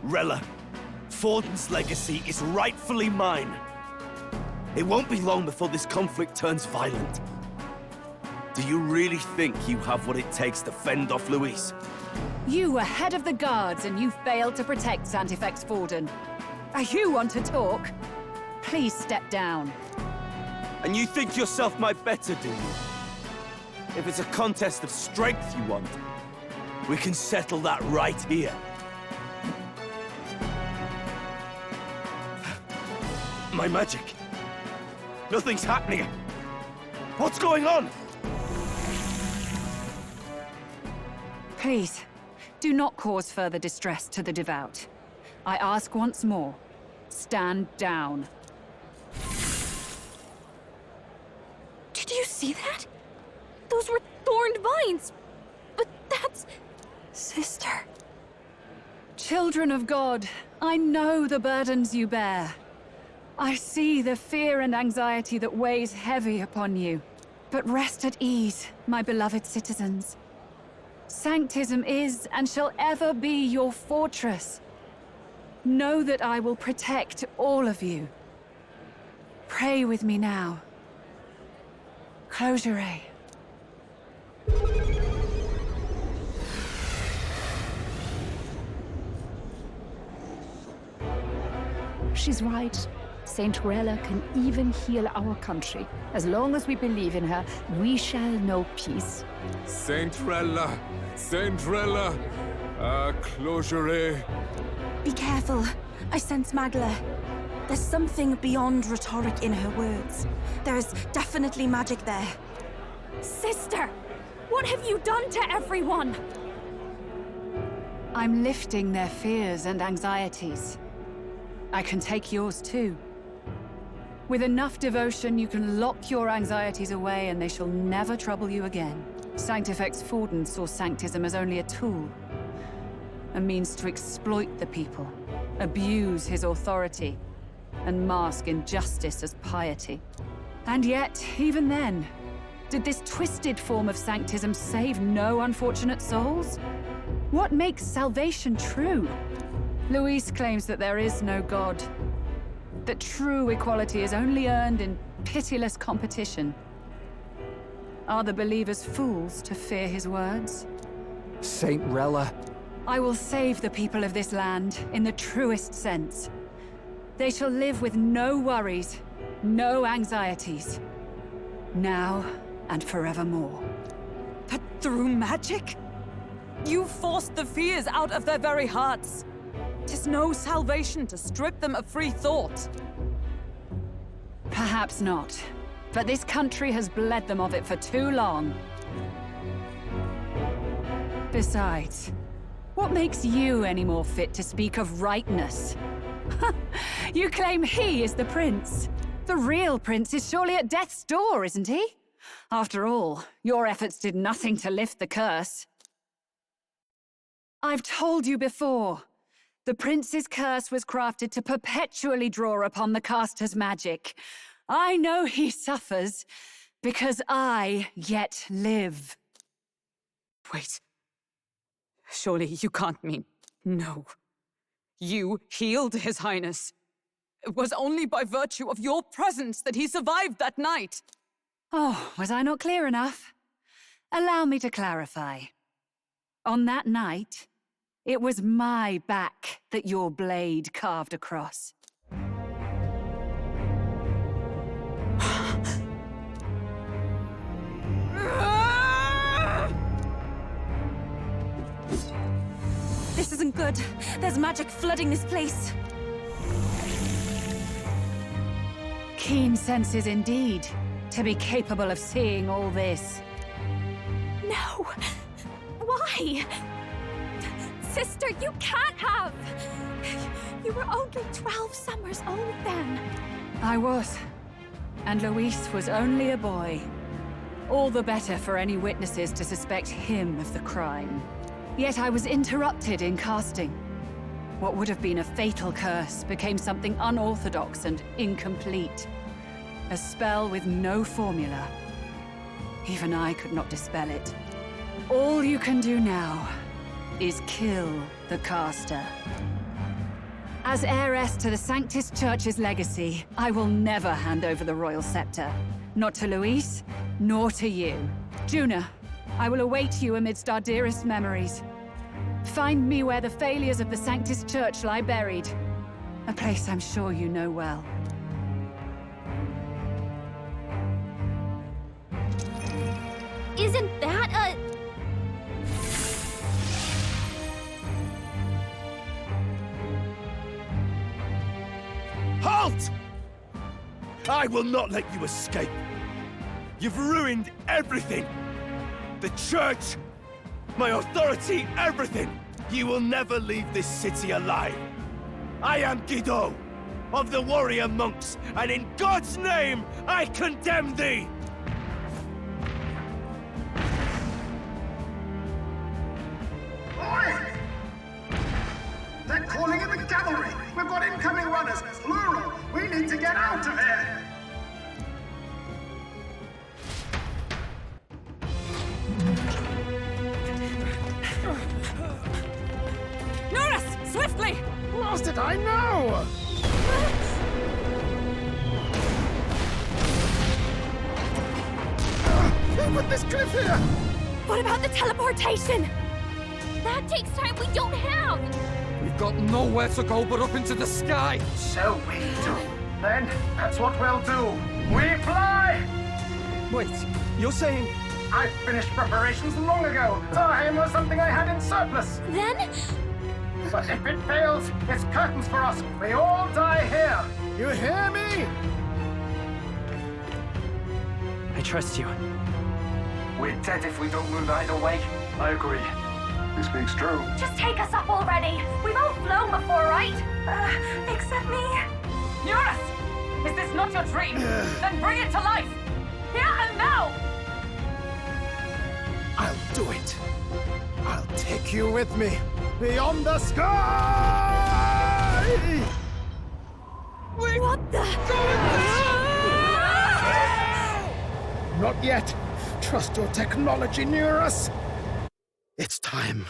Rella, Forden's legacy is rightfully mine. It won't be long before this conflict turns violent. Do you really think you have what it takes to fend off Luis? You were head of the guards and you failed to protect Santifex Forden. You want to talk? Please step down. And you think yourself my better, do you? If it's a contest of strength you want, we can settle that right here. My magic. Nothing's happening. What's going on? Please, do not cause further distress to the devout. I ask once more, stand down. Did you see that? Those were thorned vines. But that's... Sister. Children of God, I know the burdens you bear. I see the fear and anxiety that weighs heavy upon you. But rest at ease, my beloved citizens. Sanctism is and shall ever be your fortress. Know that I will protect all of you. Pray with me now. Close your eyes. She's right. Saint Rella can even heal our country. As long as we believe in her, we shall know peace. Saint Rella! Saint Rella! Closure. Be careful. I sense Magla. There's something beyond rhetoric in her words. There is definitely magic there. Sister! What have you done to everyone? I'm lifting their fears and anxieties. I can take yours too. With enough devotion, you can lock your anxieties away and they shall never trouble you again. Sanctifex Forden saw Sanctism as only a tool. A means to exploit the people, abuse his authority, and mask injustice as piety. And yet, even then, did this twisted form of Sanctism save no unfortunate souls? What makes salvation true? Luis claims that there is no God. That true equality is only earned in pitiless competition. Are the believers fools to fear his words? Saint Rella. I will save the people of this land in the truest sense. They shall live with no worries, no anxieties. Now and forevermore. But through magic? You forced the fears out of their very hearts. 'Tis no salvation to strip them of free thought. Perhaps not. But this country has bled them of it for too long. Besides, what makes you any more fit to speak of rightness? You claim he is the prince. The real prince is surely at death's door, isn't he? After all, your efforts did nothing to lift the curse. I've told you before. The prince's curse was crafted to perpetually draw upon the caster's magic. I know he suffers, because I yet live. Wait. Surely you can't mean... No. You healed His Highness. It was only by virtue of your presence that he survived that night. Oh, was I not clear enough? Allow me to clarify. On that night, it was my back that your blade carved across. This isn't good. There's magic flooding this place. Keen senses indeed, to be capable of seeing all this. No! Why? Sister, you can't have! You were only 12 summers old then. I was. And Luis was only a boy. All the better for any witnesses to suspect him of the crime. Yet I was interrupted in casting. What would have been a fatal curse became something unorthodox and incomplete. A spell with no formula. Even I could not dispel it. All you can do now is kill the caster. As heiress to the Sanctus Church's legacy, I will never hand over the royal scepter. Not to Luis, nor to you. Juna, I will await you amidst our dearest memories. Find me where the failures of the Sanctus Church lie buried. A place I'm sure you know well. Isn't that a... Halt! I will not let you escape. You've ruined everything. The church, my authority, everything. You will never leave this city alive. I am Guido, of the warrior monks, and in God's name, I condemn thee! Oi! They're calling in the cavalry! We've got incoming runners, plural! We need to get out of here! Norris! Swiftly! What did I know? Who put this cliff here? What about the teleportation? That takes time we don't have! We've got nowhere to go but up into the sky! So we do. Then, that's what we'll do. We fly! Wait, you're saying... I finished preparations long ago. Time was something I had in surplus. Then? But if it fails, it's curtains for us. We all die here. You hear me? I trust you. We're dead if we don't move either way. I agree. This speaks true. Just take us up already! We've all flown before, right? Except me. Eurus! Is this not your dream? Then bring it to life! Here and now! I'll do it. I'll take you with me. Beyond the sky! What the? Not yet. Trust your technology, Neurus. It's time.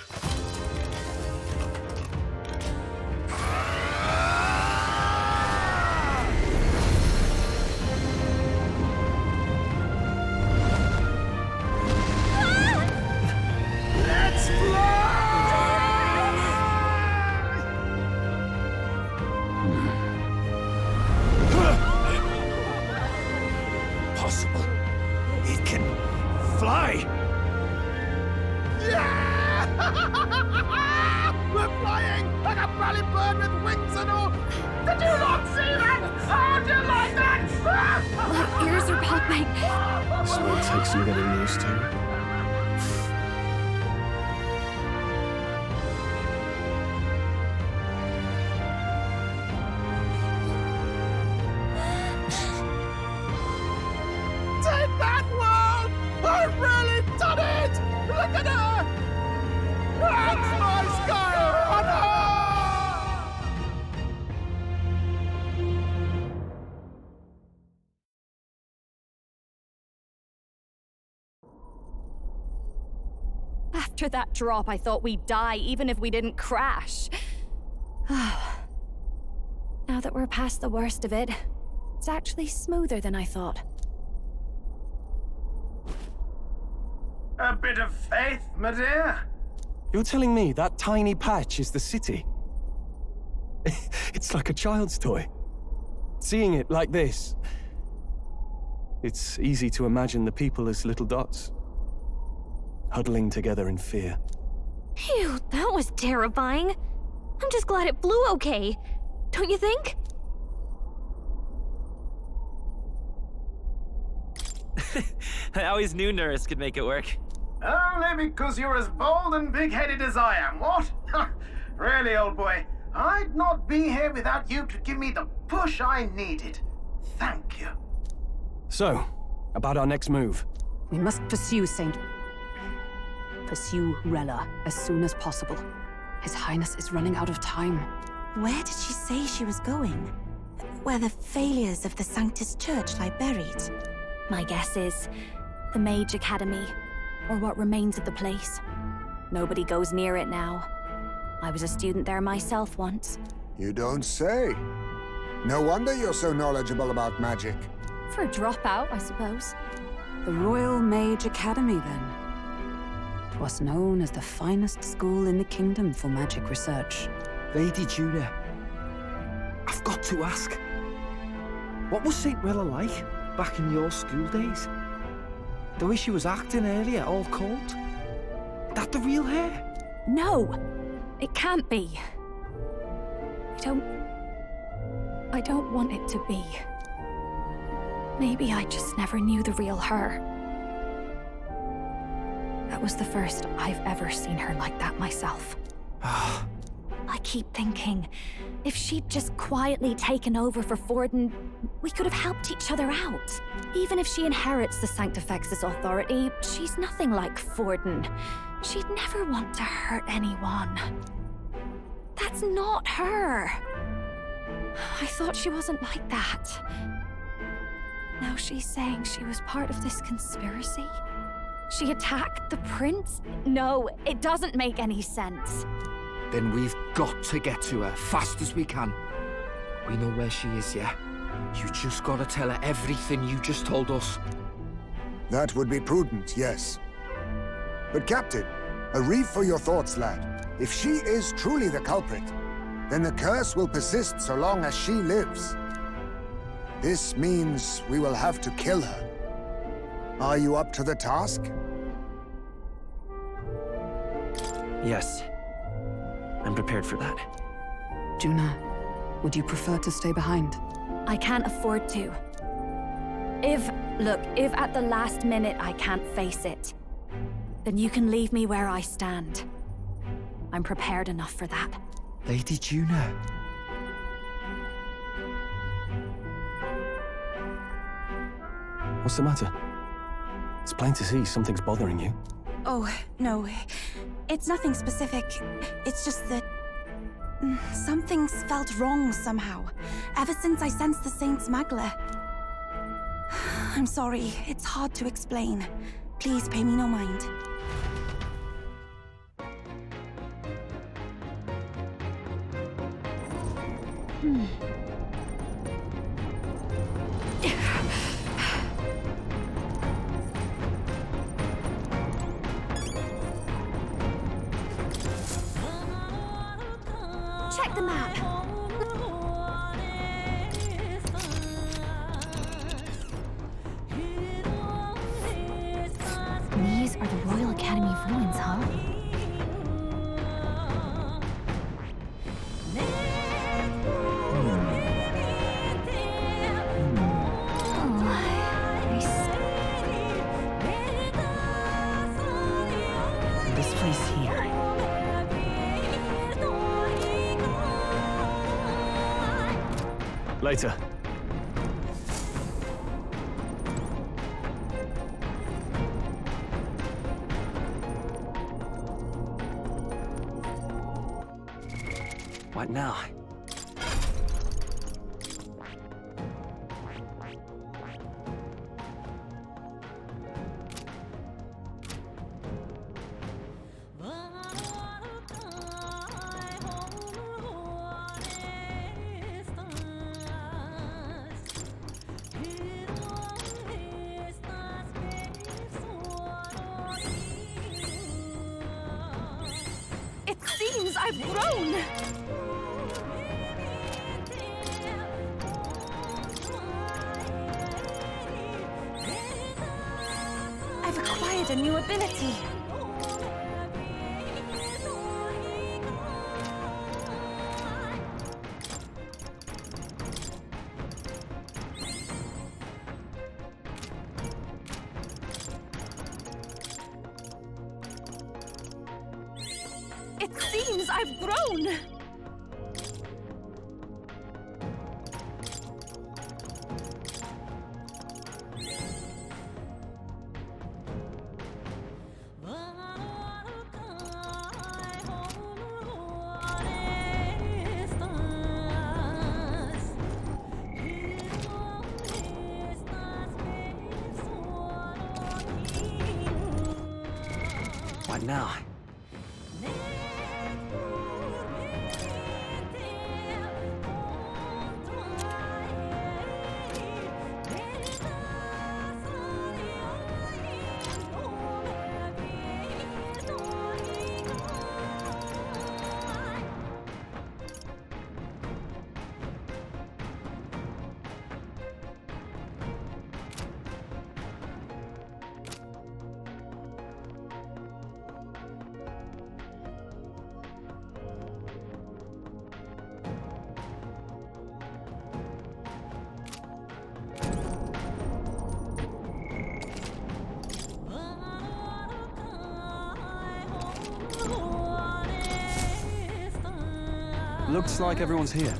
fly! Yeah! We're flying like a rally bird with wings and all! Did you not see that? How do you like that? My ears are popping. This will take some getting used to. Take that, world! I've really done it! Look at her! That's my sky runner! After that drop, I thought we'd die even if we didn't crash. Now that we're past the worst of it, it's actually smoother than I thought. A bit of faith, my dear. You're telling me that tiny patch is the city? It's like a child's toy. Seeing it like this, it's easy to imagine the people as little dots, huddling together in fear. Phew, that was terrifying. I'm just glad it flew okay. Don't you think? I always knew Nurse could make it work. Only because you're as bold and big-headed as I am, what? Really, old boy, I'd not be here without you to give me the push I needed. Thank you. So, about our next move. We must pursue Rella as soon as possible. His Highness is running out of time. Where did she say she was going? Where the failures of the Sanctus Church lie buried? My guess is the Mage Academy, or what remains of the place. Nobody goes near it now. I was a student there myself once. You don't say. No wonder you're so knowledgeable about magic. For a dropout, I suppose. The Royal Mage Academy, then. 'Twas known as the finest school in the kingdom for magic research. Lady Juna, I've got to ask. What was St. Rella like back in your school days? The way she was acting earlier, all cold? That the real hair? No! It can't be. I don't want it to be. Maybe I just never knew the real her. That was the first I've ever seen her like that myself. I keep thinking, if she'd just quietly taken over for Forden, we could have helped each other out. Even if she inherits the Sanctifex's authority, she's nothing like Forden. She'd never want to hurt anyone. That's not her. I thought she wasn't like that. Now she's saying she was part of this conspiracy? She attacked the prince? No, it doesn't make any sense. Then we've got to get to her fast as we can. We know where she is, yeah? You just gotta tell her everything you just told us. That would be prudent, yes. But Captain, a reef for your thoughts, lad. If she is truly the culprit, then the curse will persist so long as she lives. This means we will have to kill her. Are you up to the task? Yes. I'm prepared for that. Juna, would you prefer to stay behind? I can't afford to. If at the last minute I can't face it, then you can leave me where I stand. I'm prepared enough for that. Lady Juna. What's the matter? It's plain to see something's bothering you. Oh, no. It's nothing specific. It's just that... something's felt wrong somehow. Ever since I sensed the Saint's Magla. I'm sorry. It's hard to explain. Please pay me no mind. Check the map. this place here. Later. What now? It seems I've grown! I've acquired a new ability. It seems I've grown! What now? Looks like everyone's here.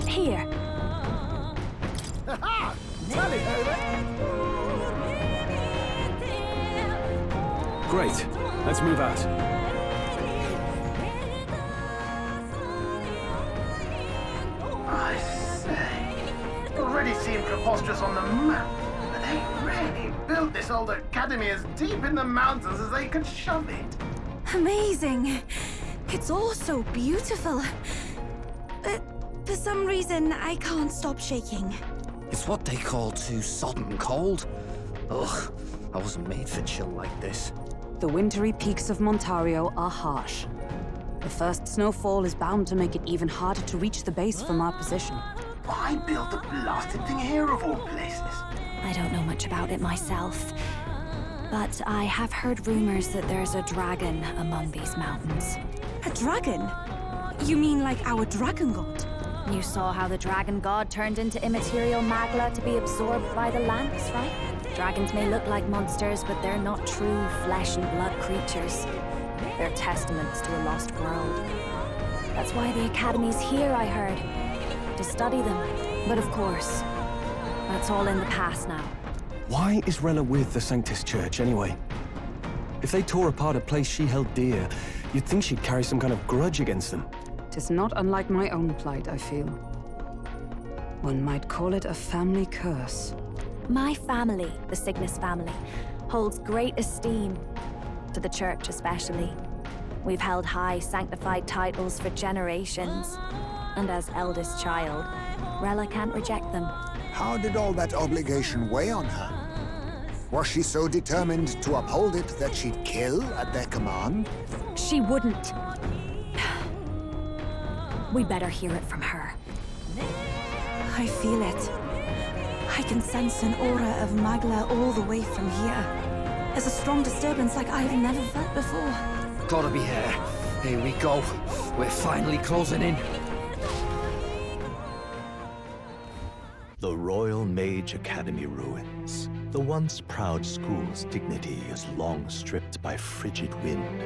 Here. Ha-ha! Tally over! Great. Let's move out. I say, it already seemed preposterous on the map, but they really built this old academy as deep in the mountains as they could shove it. Amazing. It's all so beautiful. But for some reason, I can't stop shaking. It's what they call too sodden cold. Ugh, I wasn't made for chill like this. The wintry peaks of Montario are harsh. The first snowfall is bound to make it even harder to reach the base from our position. Why build the blasted thing here of all places? I don't know much about it myself, but I have heard rumors that there's a dragon among these mountains. A dragon? You mean like our dragon god? You saw how the dragon god turned into immaterial magla to be absorbed by the lance, right? Dragons may look like monsters, but they're not true flesh and blood creatures. They're testaments to a lost world. That's why the Academy's here, I heard. To study them. But of course, that's all in the past now. Why is Rella with the Sanctus Church, anyway? If they tore apart a place she held dear, you'd think she'd carry some kind of grudge against them. Tis not unlike my own plight, I feel. One might call it a family curse. My family, the Cygnus family, holds great esteem, to the Church especially. We've held high sanctified titles for generations, and as eldest child, Rella can't reject them. How did all that obligation weigh on her? Was she so determined to uphold it that she'd kill at their command? She wouldn't. We better hear it from her. I feel it. I can sense an aura of Magla all the way from here. There's a strong disturbance like I've never felt before. Gotta be here. Here we go. We're finally closing in. The Royal Mage Academy ruins. The once proud school's dignity is long stripped by frigid wind,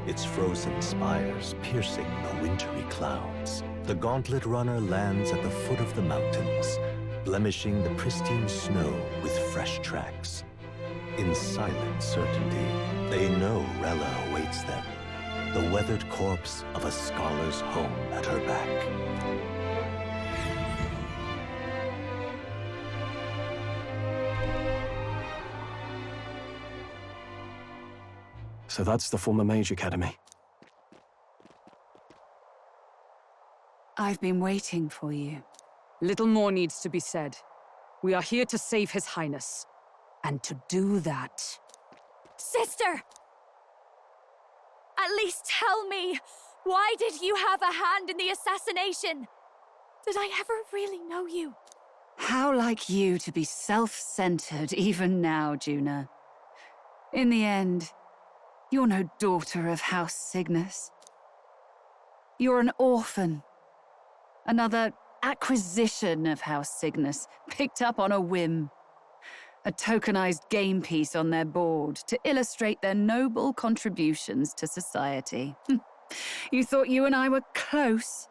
its frozen spires piercing the wintry clouds. The Gauntlet Runner lands at the foot of the mountains, blemishing the pristine snow with fresh tracks. In silent certainty, they know Rella awaits them, the weathered corpse of a scholar's home at her back. So that's the former Mage Academy. I've been waiting for you. Little more needs to be said. We are here to save His Highness. And to do that... Sister! At least tell me, why did you have a hand in the assassination? Did I ever really know you? How like you to be self-centered even now, Juna. In the end, you're no daughter of House Cygnus. You're an orphan. Another acquisition of House Cygnus, picked up on a whim. A tokenized game piece on their board to illustrate their noble contributions to society. You thought you and I were close.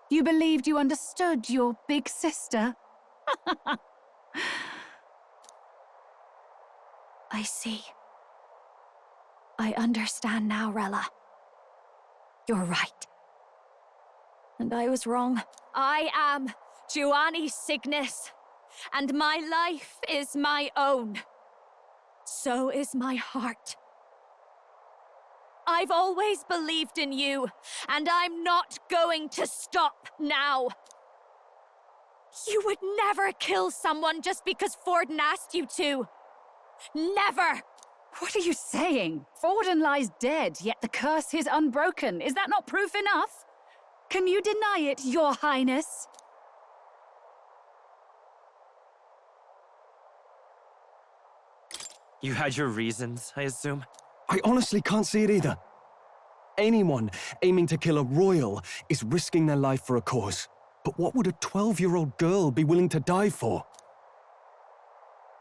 You believed you understood your big sister. I see. I understand now, Rella. You're right. And I was wrong. I am Giovanni Cygnus, and my life is my own. So is my heart. I've always believed in you, and I'm not going to stop now. You would never kill someone just because Forden asked you to. Never! What are you saying? Forden lies dead, yet the curse is unbroken. Is that not proof enough? Can you deny it, Your Highness? You had your reasons, I assume? I honestly can't see it either. Anyone aiming to kill a royal is risking their life for a cause. But what would a 12-year-old girl be willing to die for?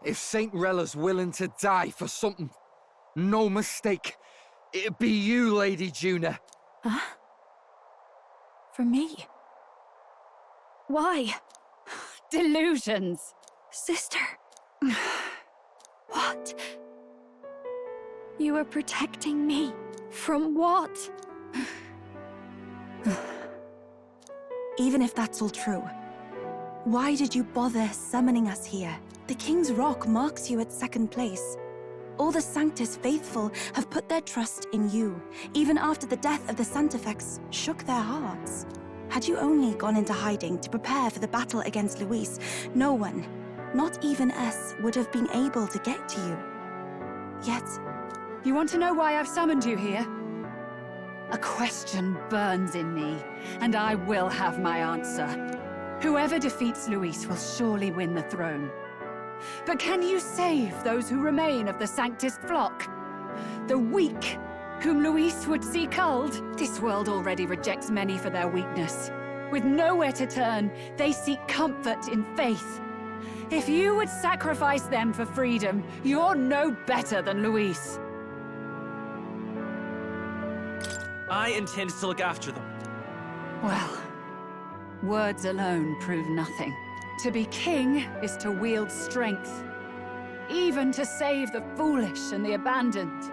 If Saint Rella's willing to die for something, no mistake, it'd be you, Lady Juna. Huh? For me? Why? Delusions. Sister. What? You were protecting me. From what? Even if that's all true, why did you bother summoning us here? The King's Rock marks you at second place. All the Sanctus faithful have put their trust in you, even after the death of the Santafex shook their hearts. Had you only gone into hiding to prepare for the battle against Luis, no one, not even us, would have been able to get to you. Yet... You want to know why I've summoned you here? A question burns in me, and I will have my answer. Whoever defeats Luis will surely win the throne. But can you save those who remain of the Sanctus flock? The weak, whom Luis would see culled? This world already rejects many for their weakness. With nowhere to turn, they seek comfort in faith. If you would sacrifice them for freedom, you're no better than Luis. I intend to look after them. Well, words alone prove nothing. To be king is to wield strength, even to save the foolish and the abandoned.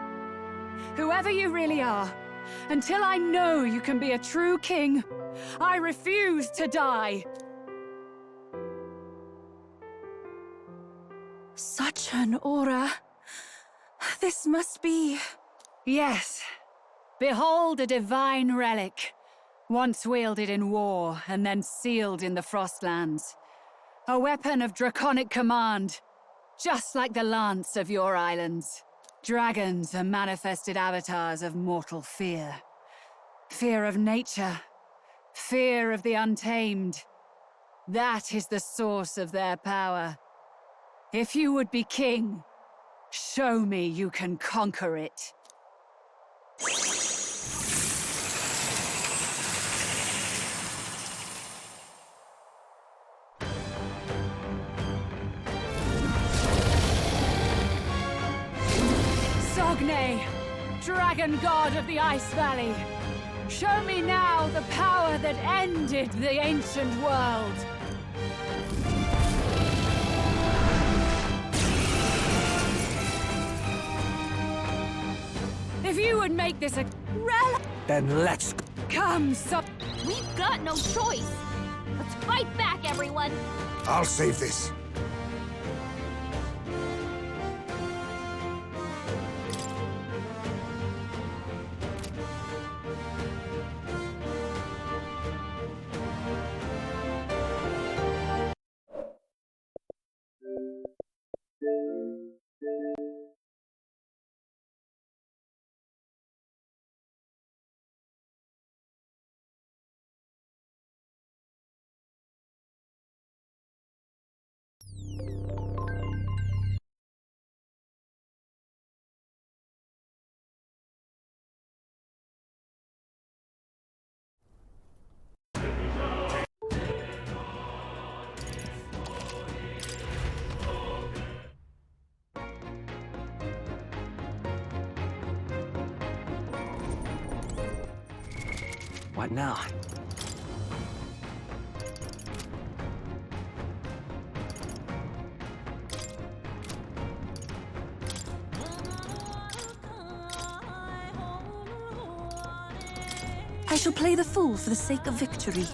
Whoever you really are, until I know you can be a true king, I refuse to die. Such an aura. This must be... Yes. Behold a divine relic, once wielded in war and then sealed in the Frostlands. A weapon of draconic command, just like the lance of your islands. Dragons are manifested avatars of mortal fear. Fear of nature, fear of the untamed. That is the source of their power. If you would be king, show me you can conquer it. Ogne, dragon god of the Ice Valley, show me now the power that ended the ancient world. If you would make this a Then let's come, so We've got no choice. Let's fight back, everyone. I'll save this. What now? I shall play the fool for the sake of victory.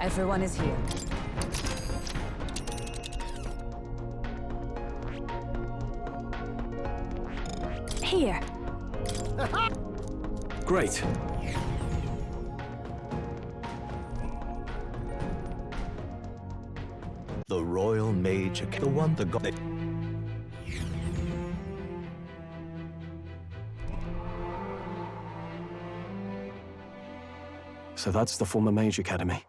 Everyone is here. Here. Great. The Royal Mage, the one the god. So that's the former Mage Academy.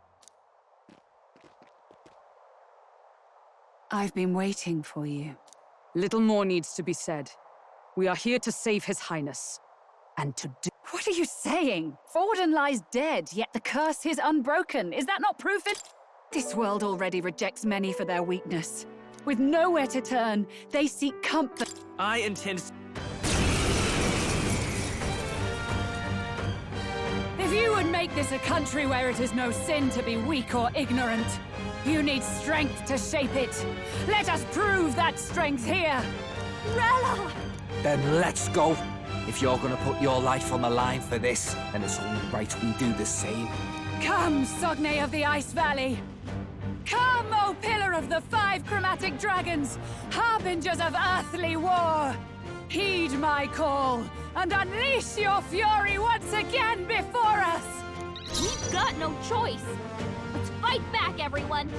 I've been waiting for you. Little more needs to be said. We are here to save His Highness. And to do— What are you saying? Forden lies dead, yet the curse is unbroken. Is that not proof it? This world already rejects many for their weakness. With nowhere to turn, they seek comfort. I intend... If you would make this a country where it is no sin to be weak or ignorant, you need strength to shape it. Let us prove that strength here. Rella! Then let's go. If you're gonna put your life on the line for this, then it's only right we do the same. Come, Sogne of the Ice Valley. Come, O Pillar of the 5 Chromatic Dragons, harbingers of earthly war. Heed my call, and unleash your fury once again before us! We've got no choice! Let's fight back, everyone!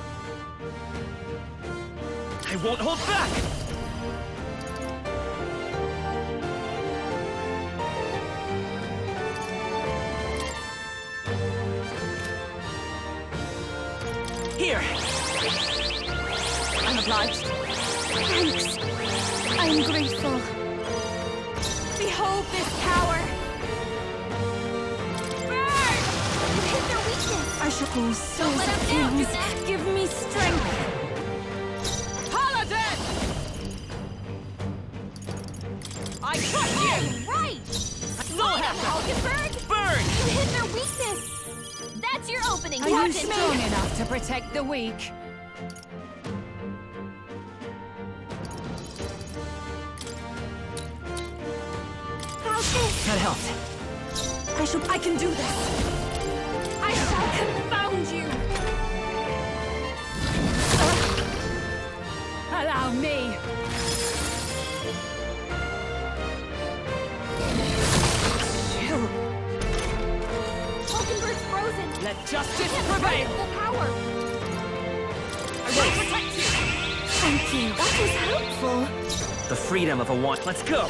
I won't hold back! Here! I'm obliged. Thanks. I'm grateful. Behold this power! Burn! You hit their weakness! I shall go so Don't let up now, things. Juna. Give me strength. Paladin! I trust you! Right! Slow Hulkenberg! Burn! You hit their weakness! That's your opening, Are you Captain. strong enough to protect the weak? How's this? That helped. I can do this. I shall confound you! Allow me! Chill. Hulkenberg's frozen! Let justice Can't prevail! fight full power! I will protect you! Thank you. That was helpful. The freedom of a want. Let's go!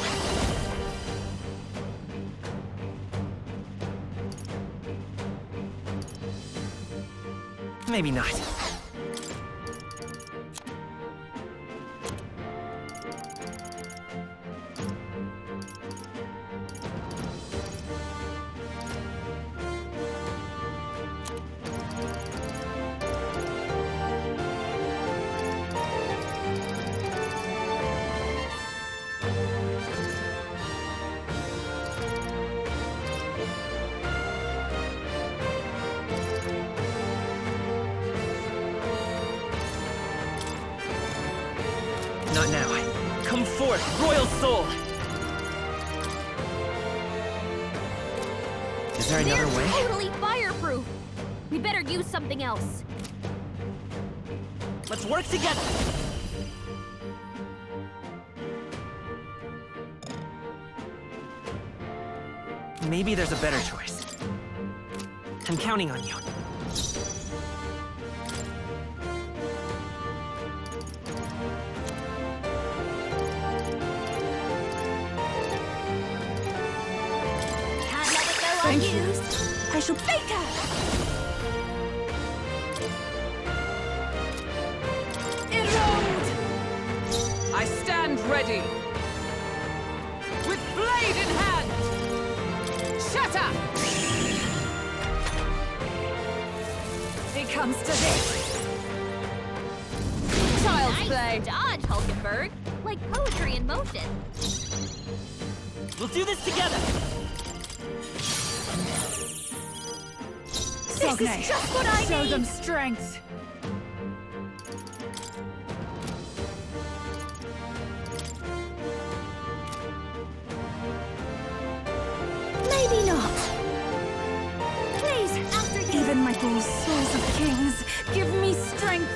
Maybe not. Not now. Come forth, royal soul! Is there another They're way? totally fireproof! We better use something else. Let's work together! Maybe there's a better choice. I'm counting on you. Can't let it go Thank you. unused. I shall take her. Erode! I stand ready. With blade in hand! Shatter! It comes to this. Child's Nice play. Dodge, Hulkenberg. Like poetry in motion. We'll do this together! This is just what I Show need! them strength. Maybe not. Please, after you. Even my ghouls, souls of kings, Give me strength.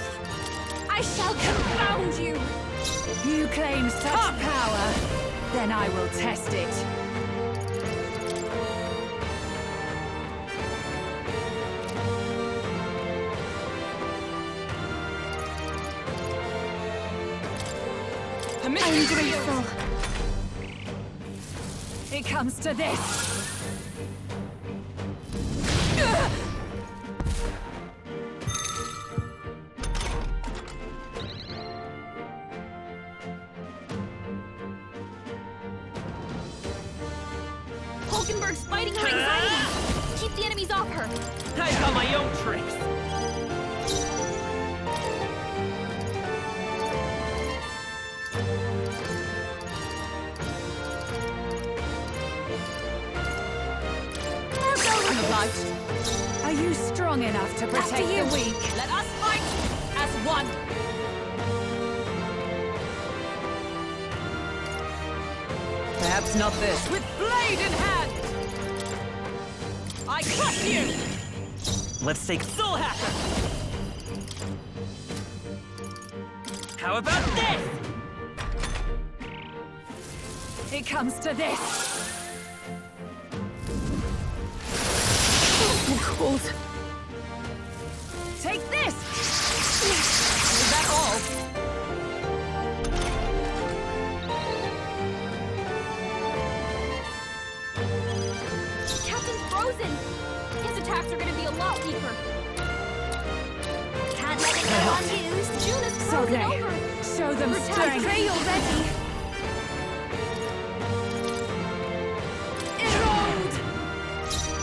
I shall confound you! You claim such power, then I will test it. I'm grateful. It comes to this. Hulkenberg's fighting her anxiety! Keep the enemies off her! I've got my own tricks. I'm obliged. Are you strong enough to protect the weak? Let us fight as one. Perhaps not this. With blade in hand! I crush you! Let's take Soul Hacker! How about this? It comes to this. I'm cold. Take this! Is that all? Captain's frozen! His attacks are gonna be a lot weaker. Can't let it go unused. June is So frozen they over. show them I strength. pray already.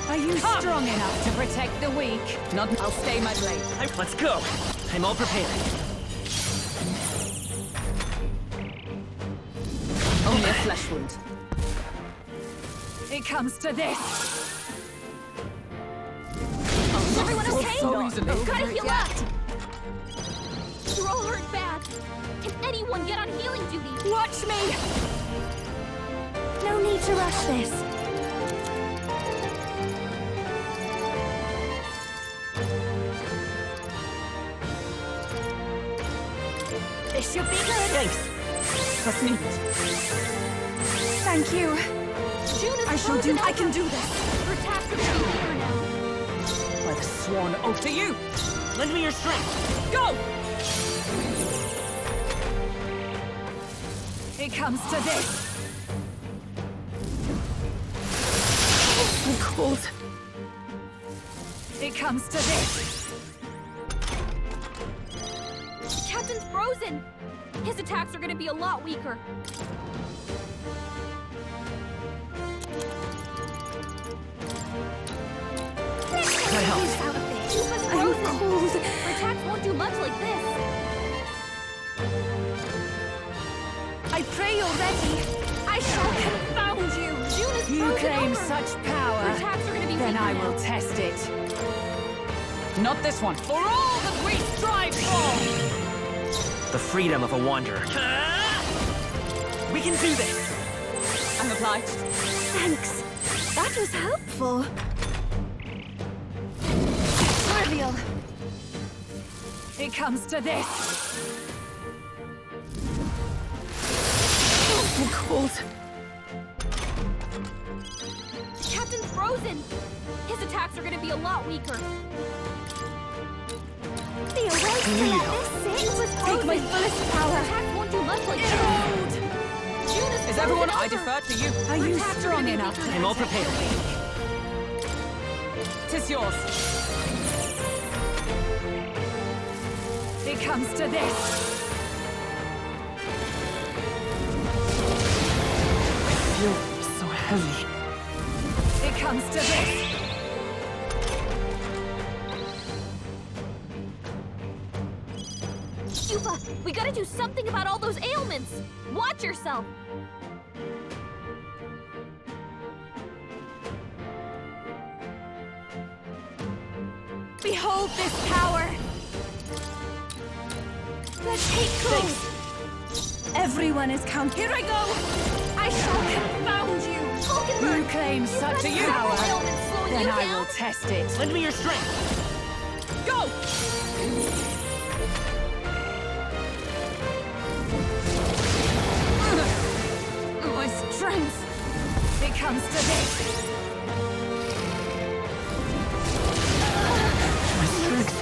Are you strong enough to protect the weak? Not. I'll stay my blade. Let's go. I'm all prepared. Only a flesh wound. It comes to this. Is everyone okay? So easily. Gotta heal up! You're all hurt bad. Can anyone get on healing duty? Watch me! No need to rush this. This should be good. Thanks. Trust me. Thank you. June is I shall do. I can do this. Her attacks are gonna be weaker now. By the sworn oath to you. Lend me your strength. Go! It comes to this. I'm cold. It comes to this. Captain's frozen! His attacks are gonna be a lot weaker. I help. Out of it. Yufa's frozen! cold. Her attacks won't do much like this. I pray already. I shall confound you! June is You frozen claim over. such power. Her attacks are gonna be Then weaker I now. will test it. Not this one. For all that we strive for! The freedom of a wanderer. We can do this! I'm obliged. Thanks. That was helpful. Trivial. It comes to this. I'm cold. Captain's frozen! His attacks are gonna be a lot weaker. Be awake to let this sit. Take my fullest Her power. attacks won't do much like this. June is everyone? frozen I over. defer to you. Are Her you attacks are strong gonna be enough? weaker I'm now. all prepared. Tis yours. It comes to this. I feel so heavy. It comes to this. Yufa, we gotta do something about all those ailments! Watch yourself! Behold this power. Let's take cool. Everyone is counted. Here I go. I shall confound you! Hulkenberg! You claim such got power. several ailments slowing Then you I down. will test it. Lend me your strength. Go! thorns! It comes to this. My strength.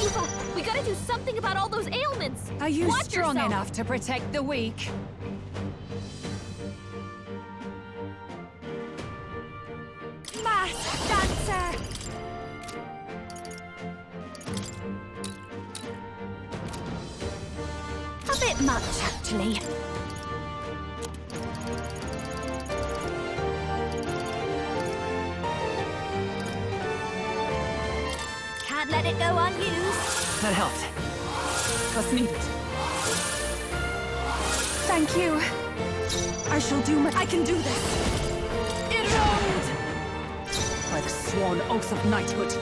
Yuba, we gotta do something about all those ailments! Are you Watch strong yourself. enough to protect the weak? Masked dancer! A bit much, actually. Can't let it go unused. That helped. Trust needed. Thank you. I shall do my... I can do this! Erode! By the sworn oath of knighthood,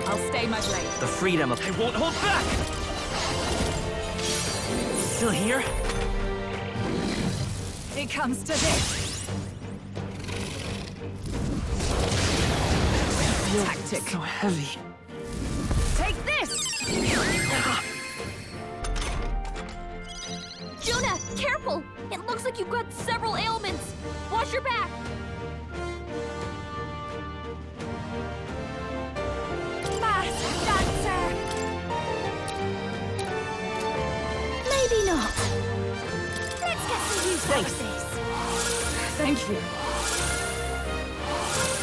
I'll stay my blade. The freedom of... I won't hold back! Still here? It comes to this. Tactic. So heavy. Take this! Jonah, careful! It looks like you've got several ailments. Watch your back. Masked dancer! Maybe not. Let's get some use out of this. Thank you.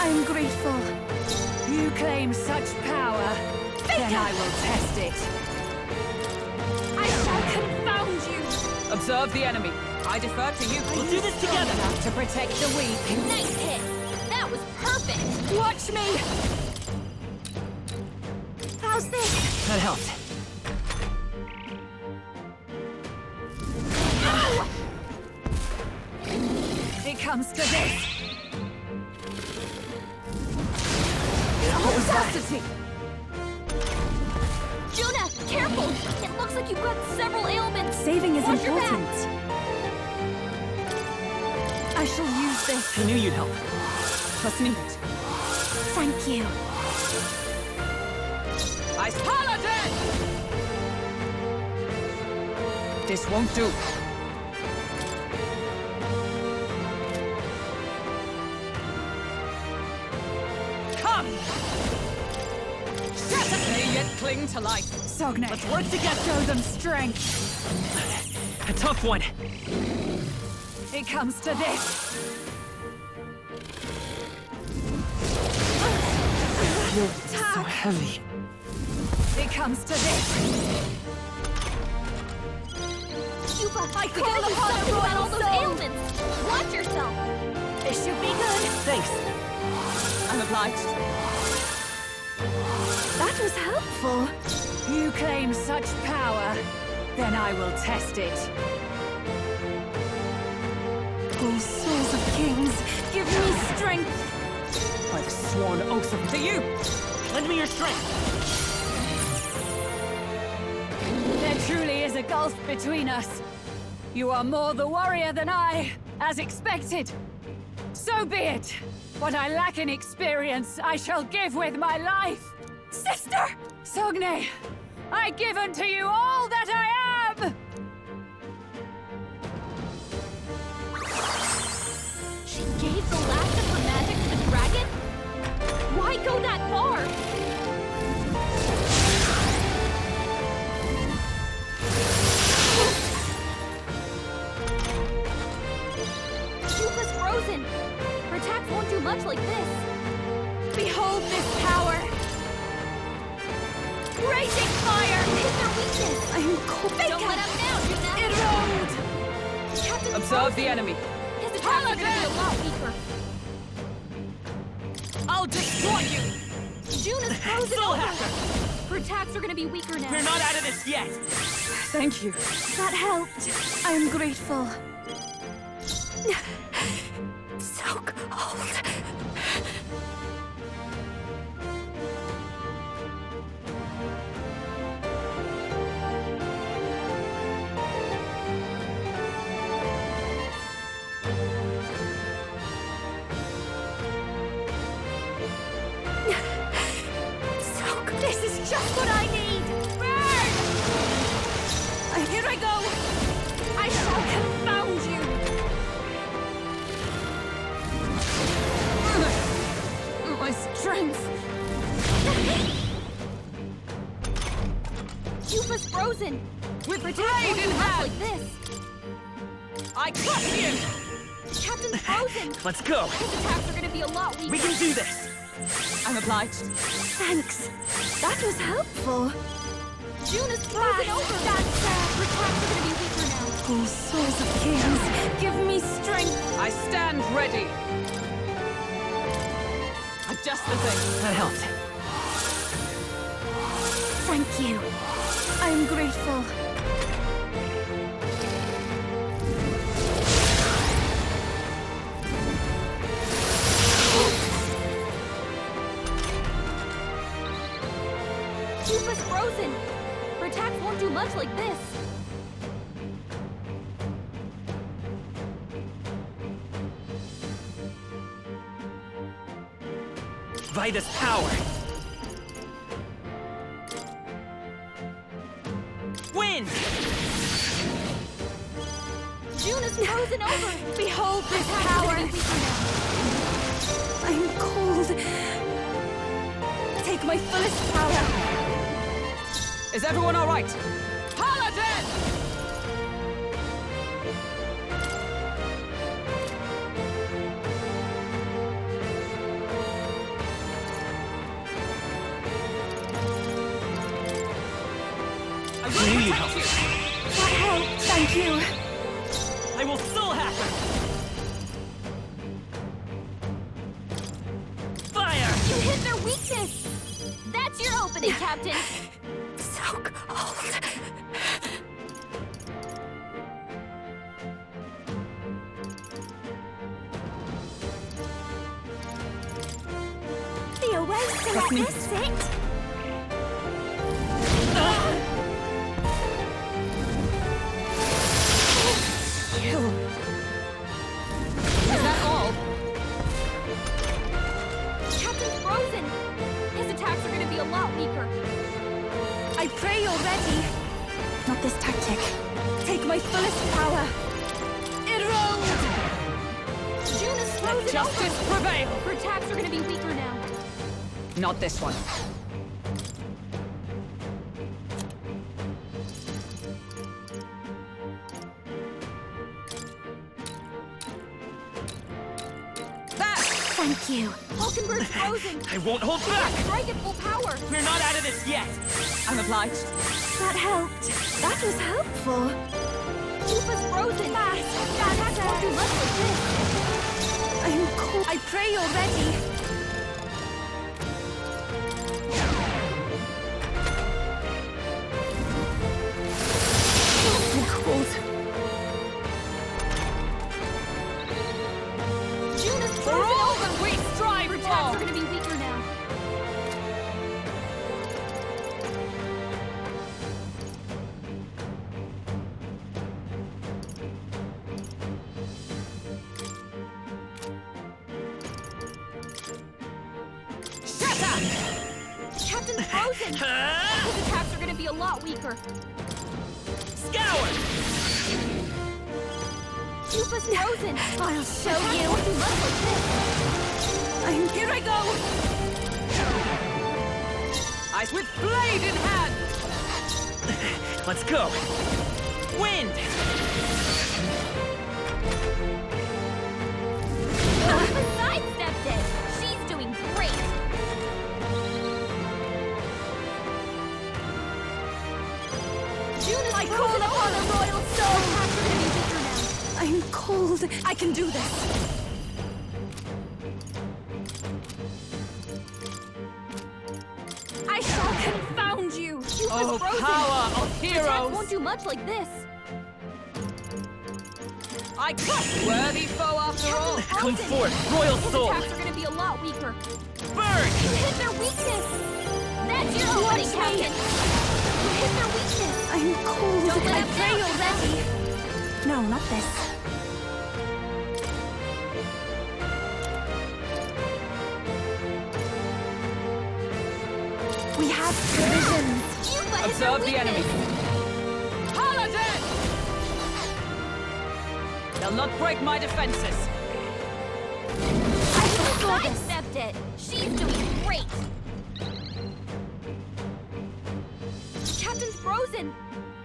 I'm grateful. You claim such power, then I will test it. I shall confound you. Observe the enemy. I defer to you. We'll do this together! Enough to protect the weak. Nice hit. That was perfect. Watch me! How's this? That helped. It comes to this. What was that? Jonah, careful! It looks like you've got several ailments. Saving is Watch your important. back. I shall use this. I knew you'd help. Trust needed. Thank you. I Paladin! This won't do. Come! They yet cling to life. Sogne, Let's work together! show them strength. A tough one. It comes to this. So heavy. It comes to this. Yuba, I we call gotta do upon something a about all royal those soul. ailments. Watch yourself. This should be good. Thanks. I'm obliged. That was helpful. You claim such power, then I will test it. Oh, souls of kings, give me strength. By the sworn oath of... To you! Lend me your strength. There truly is a gulf between us. You are more the warrior than I, as expected. So be it. What I lack in experience, I shall give with my life. Sister! Sogne, I give unto you all that I am! She gave the last of her magic to the dragon? Why go that far? Yuba's frozen. Her attacks won't do much like this. Behold this power. Raging fire. Hit their weakness. I'm cold. Don't let up now, Juna. Erode. Captain Observe the enemy. His attacks are gonna be a lot weaker. I'll destroy you! Juna's frozen Soul over. Hacker! Her attacks are gonna be weaker now. We're not out of this yet! Thank you. That helped. I'm grateful. So cold. This is just what I need! Burn! Here I go! I shall confound frozen. With Protect blade won't in do much hand. like this. I crush you! Captain's frozen. Let's go. His attacks are gonna be a lot weaker. We can do this. I'm obliged. Thanks. That was helpful. June is frozen over. That's her attacks are gonna be weaker now. Oh, souls of kings, give me strength. I stand ready. Adjust the thing. That helped. Thank you. I am grateful. Keep us frozen. Her attacks won't do much like this. Vida's power. Wind! June is frozen over. Behold this power. I'm cold. Take my fullest power. Is everyone all right? Paladin! I will protect you! That helped. Thank you. I will still happen! Fire! You hit their weakness. That's your opening, Captain. So cold. The oasis to let this sit. Is that all? Captain's frozen. His attacks are gonna be a lot weaker. I pray you're ready. Not this tactic. Take my fullest power. Erode! June is frozen Let justice over. prevail! Her attacks are gonna be weaker now. Not this one. Thank you. Hulkenberg's frozen. I won't hold back! Strike at full power. We're not out of this yet! I'm obliged. That helped. That was helpful. Keep us frozen. Fast. Attacks won't do much like this. I'm cold. I pray you're ready. I'm cold. June is For frozen all over. that we strive Her attacks are for! gonna be weaker now. Shatter! Captain's frozen. His attacks are gonna be a lot weaker. Scour! Keep us frozen. I'll show Attacks you. won't do much like this. Here I go. Ice with blade in hand! Let's go! Wind! Sidestepped it. She's doing great. June is I frozen call upon over. a royal Her soul. attacks are gonna be weaker now. I'm cold. I can do this. I shall confound you. June Oh, is frozen. power of Attacks heroes! won't do much like this. I crush worthy foe after all! Come Frozen. forth, Royal His Soul! attacks are gonna be a lot weaker. Burn! You hit their weakness. That's your opening, Watch me. Captain. You hit their weakness. I'm cold. Don't let I him pray down. you're ready. No, not this. We have provisions. You but hit Observe their the enemy. weakness. Paladin! They'll not break my defenses. Sidestepped it. She's doing great. Captain's frozen.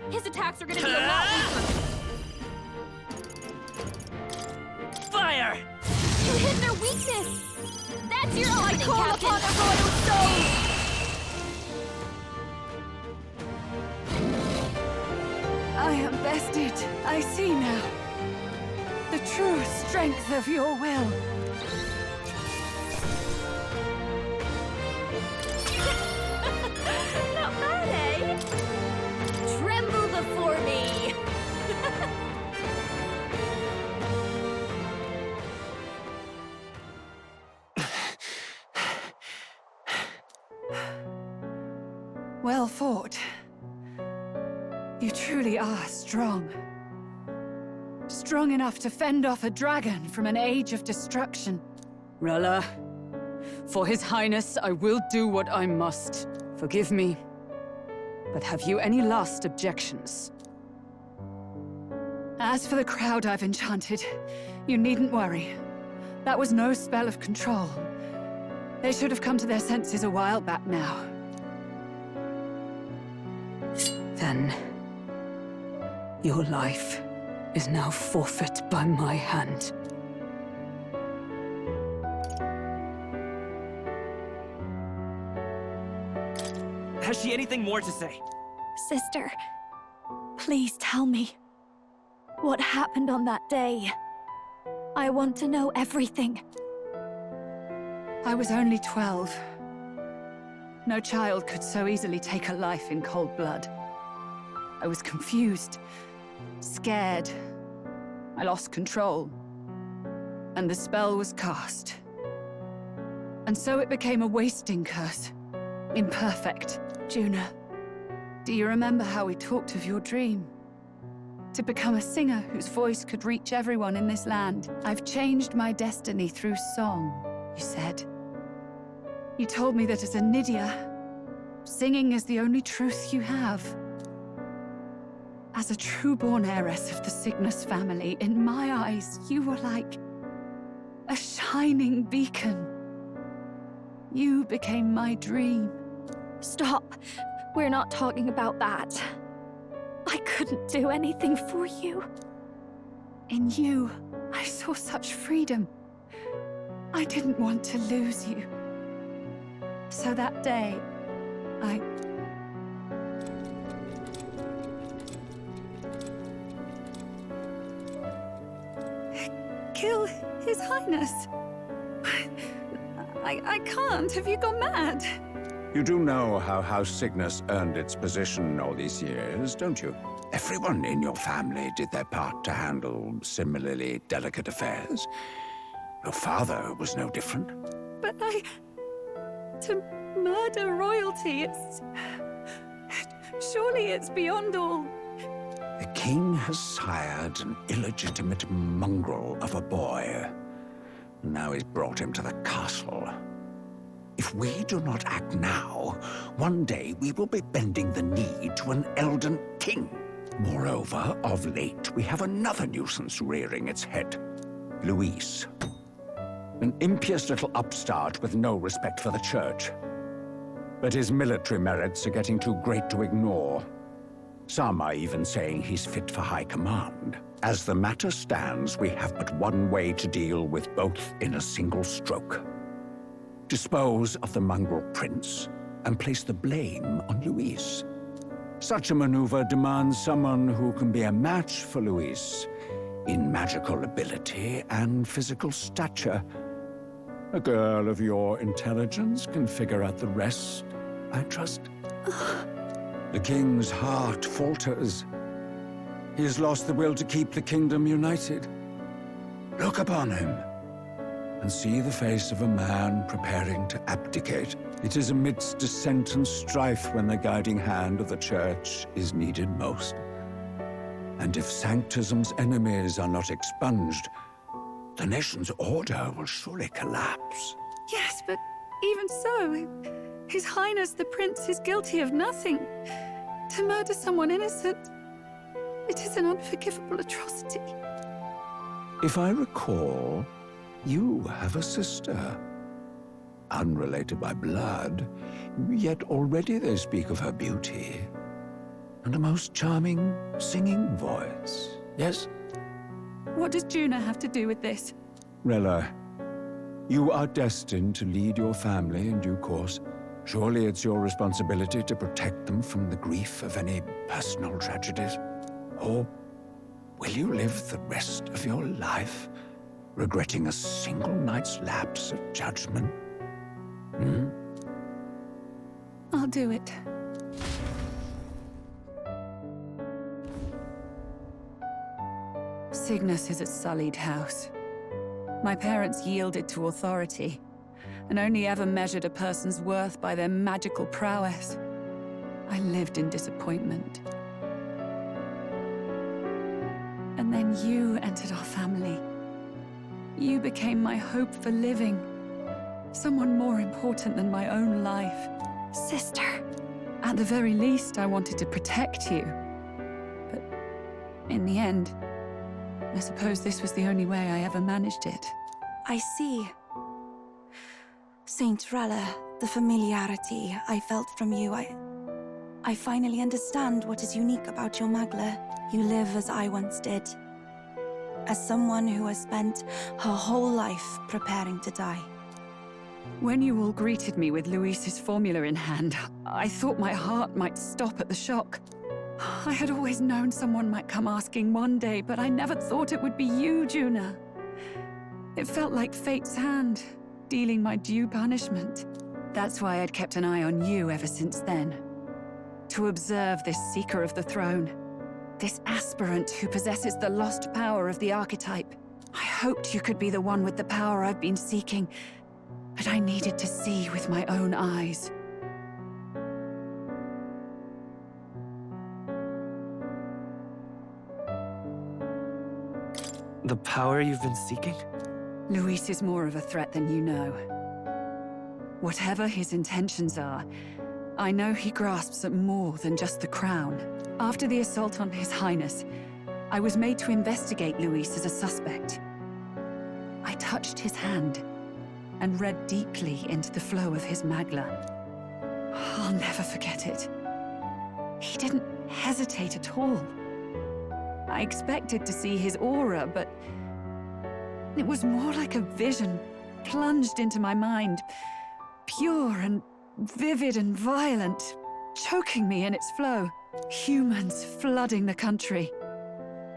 His attacks are gonna be a lot weaker. Fire! You hit their weakness! That's your lightning, Captain! Upon a royal soul! I am bested. I see now. The true strength of your will. Not bad, eh? Tremble before me! Well fought. You truly are strong. Strong enough to fend off a dragon from an age of destruction. Rella, for His Highness, I will do what I must. Forgive me, but have you any last objections? As for the crowd I've enchanted, you needn't worry. That was no spell of control. They should have come to their senses a while back now. Then, your life is now forfeit by my hand. Has she anything more to say? Sister, please tell me. What happened on that day? I want to know everything. I was only 12. No child could so easily take a life in cold blood. I was confused, scared. I lost control. And the spell was cast. And so it became a wasting curse. Imperfect. Juna, do you remember how we talked of your dream? To become a singer whose voice could reach everyone in this land. I've changed my destiny through song, you said. You told me that as a Nydia, singing is the only truth you have. As a true-born heiress of the Cygnus family, in my eyes, you were like a shining beacon. You became my dream. Stop. We're not talking about that. I couldn't do anything for you. In you, I saw such freedom. I didn't want to lose you. So that day, I... kill His Highness. I can't. Have you gone mad? You do know how House Cygnus earned its position all these years, don't you? Everyone in your family did their part to handle similarly delicate affairs. Your father was no different. But to murder royalty, surely it's beyond all. The king has sired an illegitimate mongrel of a boy. Now he's brought him to the castle. If we do not act now, one day we will be bending the knee to an Elden king. Moreover, of late, we have another nuisance rearing its head. Luis. An impious little upstart with no respect for the church. But his military merits are getting too great to ignore. Some are even saying he's fit for high command. As the matter stands, we have but one way to deal with both in a single stroke. Dispose of the mongrel prince and place the blame on Luis. Such a maneuver demands someone who can be a match for Luis in magical ability and physical stature. A girl of your intelligence can figure out the rest, I trust. The king's heart falters. He has lost the will to keep the kingdom united. Look upon him and see the face of a man preparing to abdicate. It is amidst dissent and strife when the guiding hand of the church is needed most. And if Sanctism's enemies are not expunged, the nation's order will surely collapse. Yes, but even so, His Highness the Prince is guilty of nothing. To murder someone innocent, it is an unforgivable atrocity. If I recall, you have a sister. Unrelated by blood, yet already they speak of her beauty. And a most charming singing voice, yes? What does Juna have to do with this? Rella, you are destined to lead your family in due course. Surely it's your responsibility to protect them from the grief of any personal tragedies. Or will you live the rest of your life regretting a single night's lapse of judgment? Hmm? I'll do it. Cygnus is a sullied house. My parents yielded to authority, and only ever measured a person's worth by their magical prowess. I lived in disappointment. And then you entered our family. You became my hope for living. Someone more important than my own life. Sister. At the very least, I wanted to protect you. But in the end, I suppose this was the only way I ever managed it. I see. Saint Rella, the familiarity I felt from you, I finally understand what is unique about your Magla. You live as I once did. As someone who has spent her whole life preparing to die. When you all greeted me with Luis's formula in hand, I thought my heart might stop at the shock. I had always known someone might come asking one day, but I never thought it would be you, Juna. It felt like fate's hand, dealing my due punishment. That's why I'd kept an eye on you ever since then. To observe this seeker of the throne. This aspirant who possesses the lost power of the archetype. I hoped you could be the one with the power I've been seeking, but I needed to see with my own eyes. The power you've been seeking? Luis is more of a threat than you know. Whatever his intentions are, I know he grasps at more than just the crown. After the assault on His Highness, I was made to investigate Luis as a suspect. I touched his hand and read deeply into the flow of his Magla. I'll never forget it. He didn't hesitate at all. I expected to see his aura, but it was more like a vision plunged into my mind, pure and vivid and violent, choking me in its flow. Humans flooding the country.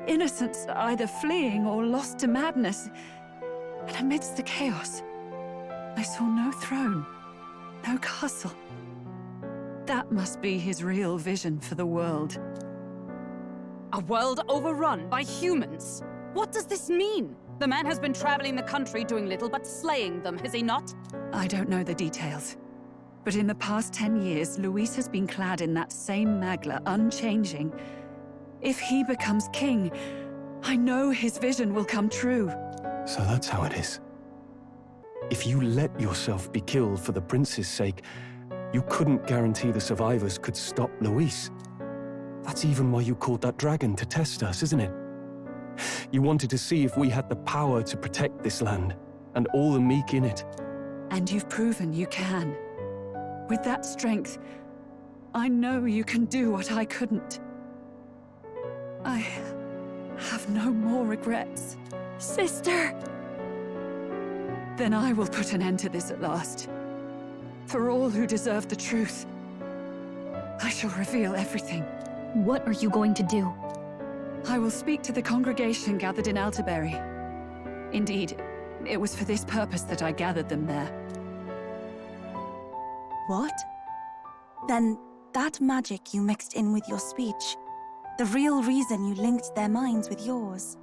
Innocents either fleeing or lost to madness. And amidst the chaos, I saw no throne, no castle. That must be his real vision for the world. A world overrun by humans? What does this mean? The man has been traveling the country doing little but slaying them, has he not? I don't know the details. But in the past 10 years, Luis has been clad in that same Magla, unchanging. If he becomes king, I know his vision will come true. So that's how it is. If you let yourself be killed for the prince's sake, you couldn't guarantee the survivors could stop Luis. That's even why you called that dragon to test us, isn't it? You wanted to see if we had the power to protect this land, and all the meek in it. And you've proven you can. With that strength, I know you can do what I couldn't. I have no more regrets. Sister! Then I will put an end to this at last. For all who deserve the truth, I shall reveal everything. What are you going to do? I will speak to the congregation gathered in Alterbury. Indeed, it was for this purpose that I gathered them there. What? Then that magic you mixed in with your speech, the real reason you linked their minds with yours.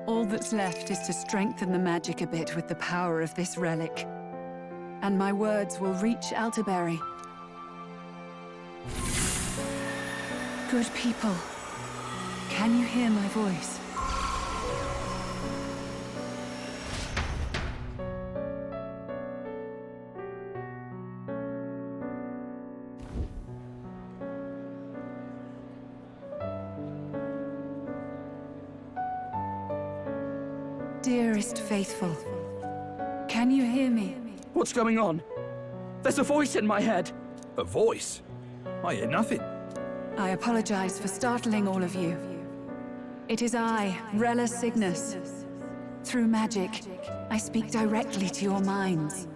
All that's left is to strengthen the magic a bit with the power of this relic. And my words will reach Alterbury. Good people, can you hear my voice? Dearest faithful, can you hear me? What's going on? There's a voice in my head. A voice? I hear nothing. I apologize for startling all of you. It is I, Rella Cygnus. Through magic, I speak directly to your minds.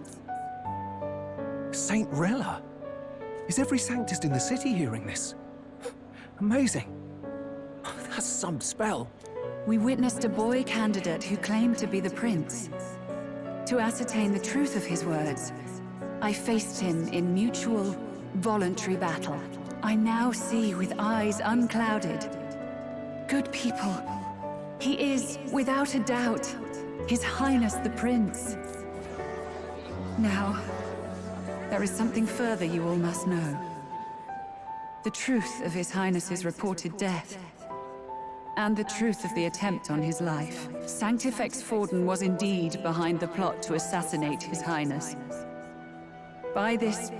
Saint Rella? Is every Sanctist in the city hearing this? Amazing. That's some spell. We witnessed a boy candidate who claimed to be the prince. To ascertain the truth of his words, I faced him in mutual, voluntary battle. I now see with eyes unclouded. Good people. He is, without a doubt, His Highness the Prince. Now, there is something further you all must know. The truth of His Highness's reported death, and the truth of the attempt on his life. Sanctifex Forden was indeed behind the plot to assassinate His Highness. By this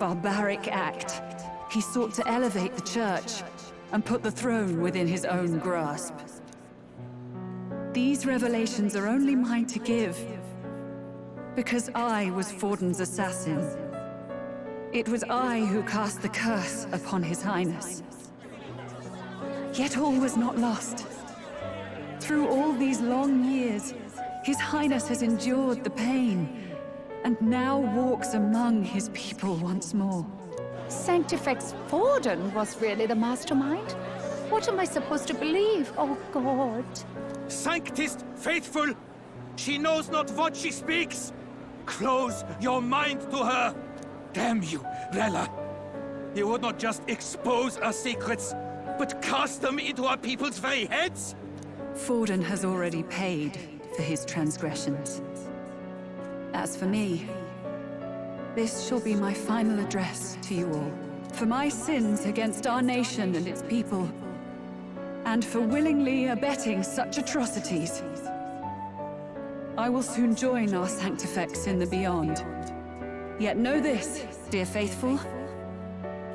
barbaric act, he sought to elevate the Church and put the throne within his own grasp. These revelations are only mine to give, because I was Forden's assassin. It was I who cast the curse upon His Highness. Yet all was not lost. Through all these long years, His Highness has endured the pain, and now walks among his people once more. Sanctifex Forden was really the mastermind? What am I supposed to believe? Oh, God. Sanctist faithful! She knows not what she speaks! Close your mind to her! Damn you, Rella! You would not just expose our secrets, but cast them into our people's very heads? Forden has already paid for his transgressions. As for me, this shall be my final address to you all. For my sins against our nation and its people, and for willingly abetting such atrocities, I will soon join our Sanctifex in the beyond. Yet know this, dear faithful,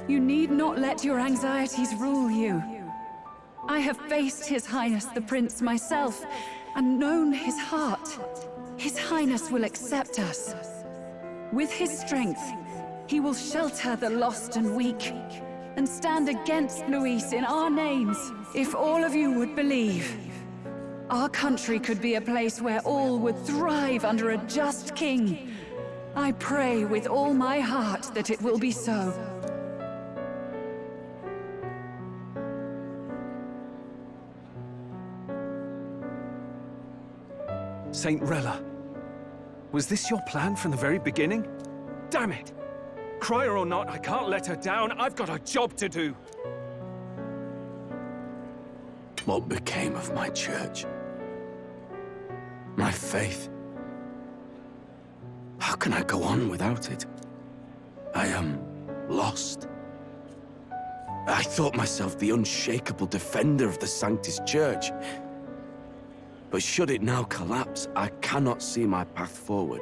you need not let your anxieties rule you. I have faced His Highness the Prince myself, and known his heart. His Highness will accept us. With his strength, he will shelter the lost and weak, and stand against Luis in our names. If all of you would believe, our country could be a place where all would thrive under a just king. I pray with all my heart that it will be so. Saint Rella, was this your plan from the very beginning? Damn it! Crier or not, I can't let her down. I've got a job to do. What became of my church? My faith? How can I go on without it? I am lost. I thought myself the unshakable defender of the Sanctist Church. But should it now collapse, I cannot see my path forward.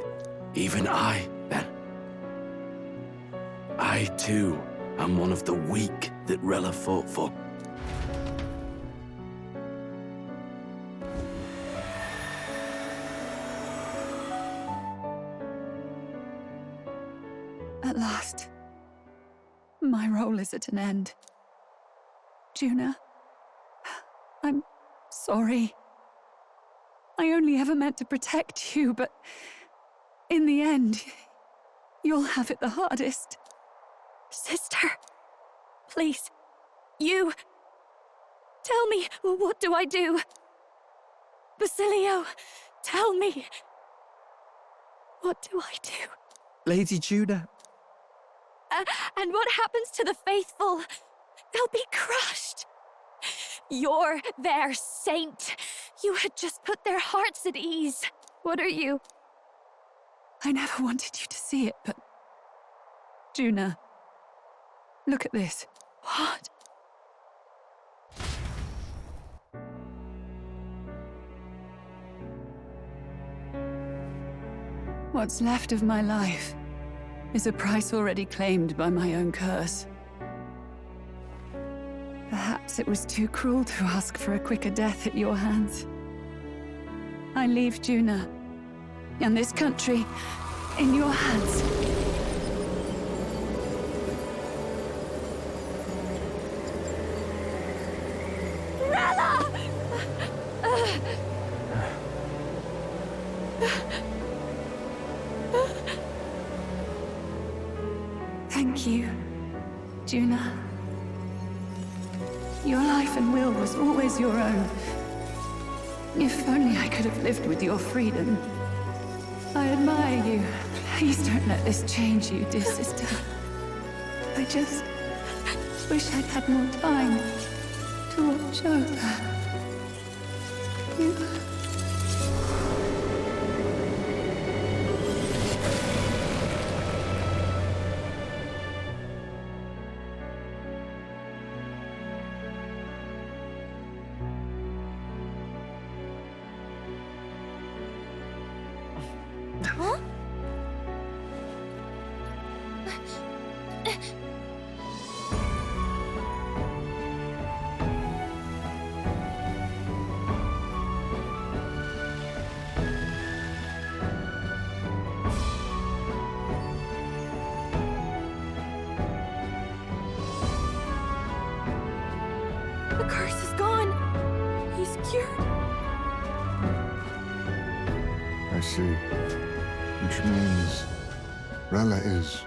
Even I, then. I, too, am one of the weak that Rella fought for. At last, my role is at an end. Juna, I'm sorry. I only ever meant to protect you, but in the end, you'll have it the hardest. Sister, please, you... Tell me, what do I do? Basilio, tell me. What do I do? Lady Juna. And what happens to the faithful? They'll be crushed. You're their saint. You had just put their hearts at ease. What are you? I never wanted you to see it, but... Juna, look at this. What? What's left of my life is a price already claimed by my own curse. Perhaps it was too cruel to ask for a quicker death at your hands. I leave Juna and this country in your hands. Thank you, Juna. Your life and will was always your own. If only I could have lived with your freedom. I admire you. Please don't let this change you, dear sister. I just wish I'd had more time to watch over you. Huh? The curse is gone. He's cured. I see. Which means Rella is...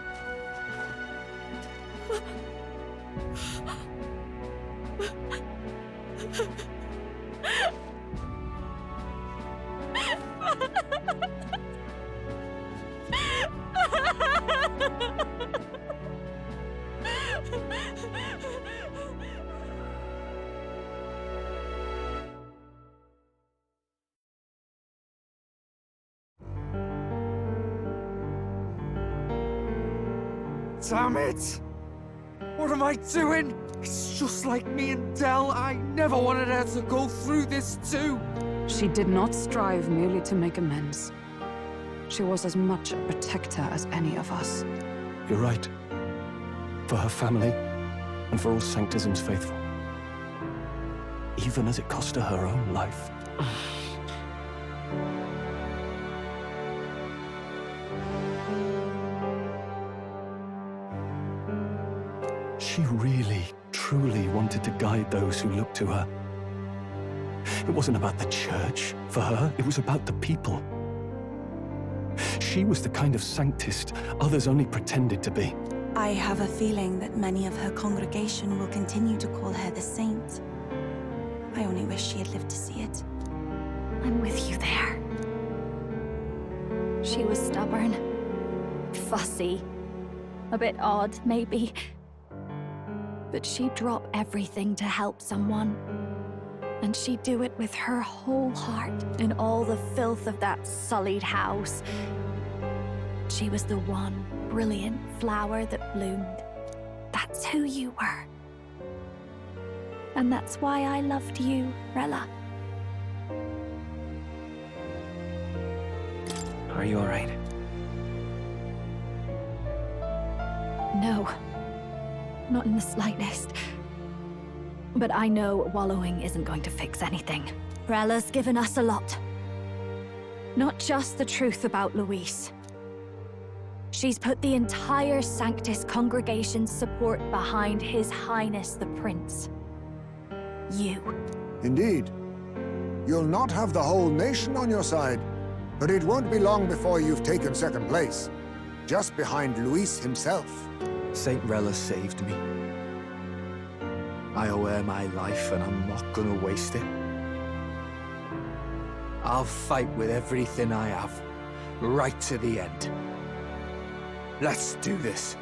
Damn it! What am I doing? It's just like me and Del. I never wanted her to go through this too. She did not strive merely to make amends. She was as much a protector as any of us. You're right. For her family, and for all Sanctism's faithful. Even as it cost her own life. She really, truly wanted to guide those who looked to her. It wasn't about the church, for her. It was about the people. She was the kind of Sanctist others only pretended to be. I have a feeling that many of her congregation will continue to call her the saint. I only wish she had lived to see it. I'm with you there. She was stubborn, fussy, a bit odd, maybe. But she'd drop everything to help someone. And she'd do it with her whole heart in all the filth of that sullied house. She was the one brilliant flower that bloomed. That's who you were. And that's why I loved you, Rella. Are you all right? No. Not in the slightest. But I know wallowing isn't going to fix anything. Rella's given us a lot. Not just the truth about Luis. She's put the entire Sanctus congregation's support behind His Highness the Prince. You. Indeed. You'll not have the whole nation on your side, but it won't be long before you've taken second place, just behind Luis himself. Saint Rella saved me. I owe her my life, and I'm not gonna waste it. I'll fight with everything I have, right to the end. Let's do this.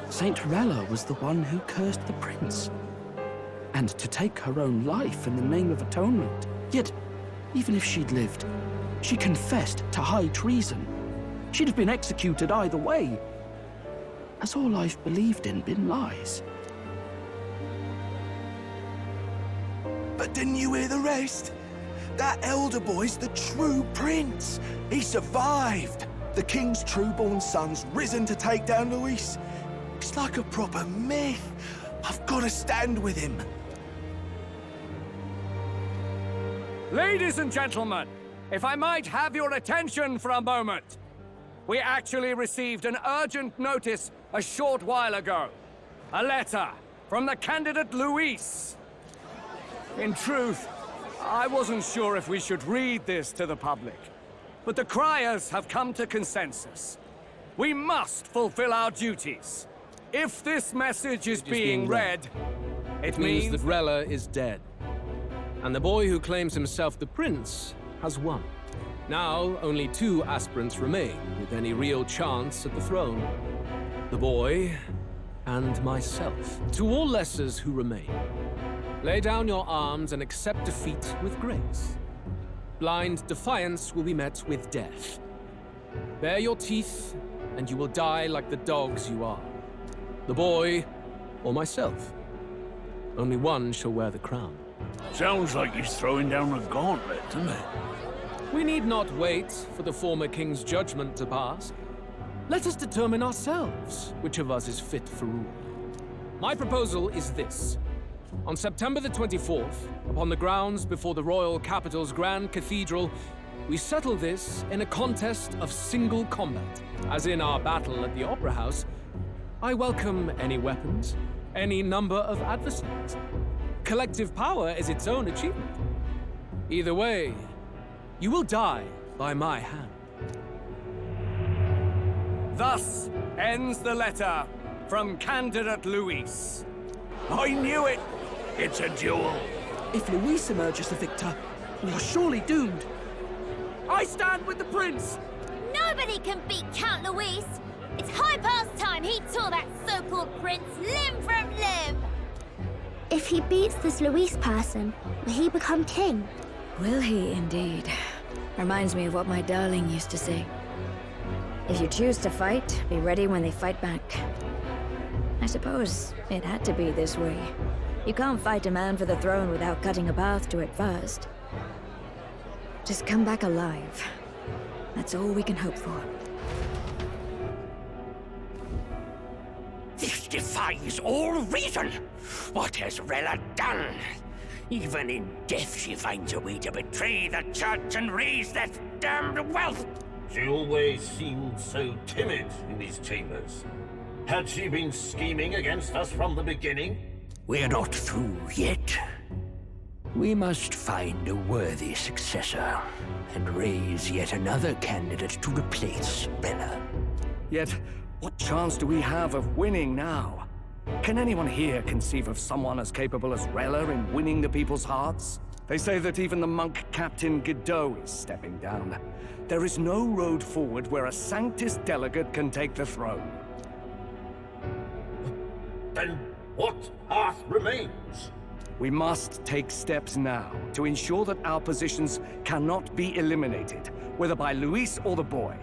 Saint Rella was the one who cursed the prince. And to take her own life in the name of atonement. Yet, even if she'd lived, she confessed to high treason. She'd have been executed either way. Has all I've believed in been lies? But didn't you hear the rest? That elder boy's the true prince. He survived. The king's true-born son's risen to take down Luis. It's like a proper myth. I've got to stand with him. Ladies and gentlemen, if I might have your attention for a moment. We actually received an urgent notice a short while ago. A letter from the candidate Luis. In truth, I wasn't sure if we should read this to the public, but the criers have come to consensus. We must fulfill our duties. If this message is being read, it means that Rella is dead. And the boy who claims himself the prince has won. Now, only 2 aspirants remain with any real chance at the throne. The boy and myself. To all lessers who remain, lay down your arms and accept defeat with grace. Blind defiance will be met with death. Bare your teeth, and you will die like the dogs you are. The boy or myself. Only one shall wear the crown. Sounds like he's throwing down a gauntlet, doesn't it? We need not wait for the former king's judgment to pass. Let us determine ourselves which of us is fit for rule. My proposal is this. On September the 24th, upon the grounds before the royal capital's grand cathedral, we settle this in a contest of single combat. As in our battle at the Opera House, I welcome any weapons, any number of adversaries. Collective power is its own achievement. Either way, you will die by my hand. Thus ends the letter from candidate Luis. I knew it! It's a duel. If Luis emerges the victor, we are surely doomed. I stand with the prince! Nobody can beat Count Luis! It's high past time he tore that so-called prince limb from limb! If he beats this Luis person, will he become king? Will he indeed? Reminds me of what my darling used to say. If you choose to fight, be ready when they fight back. I suppose it had to be this way. You can't fight a man for the throne without cutting a path to it first. Just come back alive. That's all we can hope for. This defies all reason! What has Rella done? Even in death she finds a way to betray the church and raise that damned wealth! She always seemed so timid in these chambers. Had she been scheming against us from the beginning? We're not through yet. We must find a worthy successor and raise yet another candidate to replace Rella. Yet, what chance do we have of winning now? Can anyone here conceive of someone as capable as Rella in winning the people's hearts? They say that even the monk Captain Godot is stepping down. There is no road forward where a Sanctus delegate can take the throne. Then what path remains? We must take steps now to ensure that our positions cannot be eliminated, whether by Luis or the boy.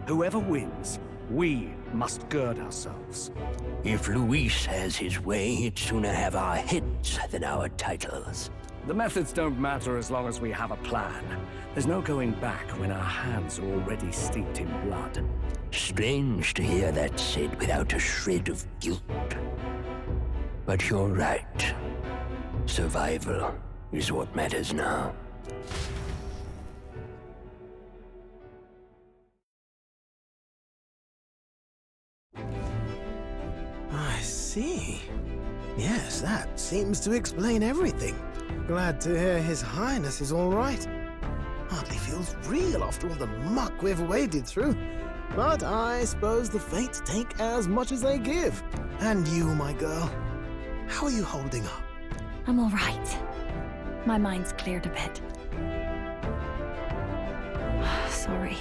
Whoever wins, we must gird ourselves. If Luis has his way, he'd sooner have our heads than our titles. The methods don't matter as long as we have a plan. There's no going back when our hands are already steeped in blood. Strange to hear that said without a shred of guilt. But you're right. Survival is what matters now. I see. Yes, that seems to explain everything. Glad to hear His Highness is all right. Hardly feels real after all the muck we've waded through. But I suppose the fates take as much as they give. And you, my girl, how are you holding up? I'm all right. My mind's cleared a bit. Sorry.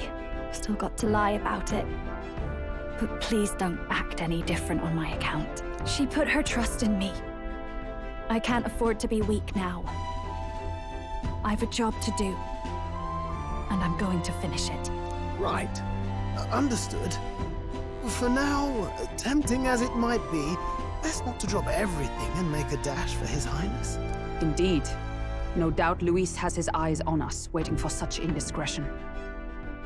Still got to lie about it. But please don't act any different on my account. She put her trust in me. I can't afford to be weak now. I've a job to do. And I'm going to finish it. Right. Understood. For now, tempting as it might be, best not to drop everything and make a dash for His Highness. Indeed. No doubt Luis has his eyes on us, waiting for such indiscretion.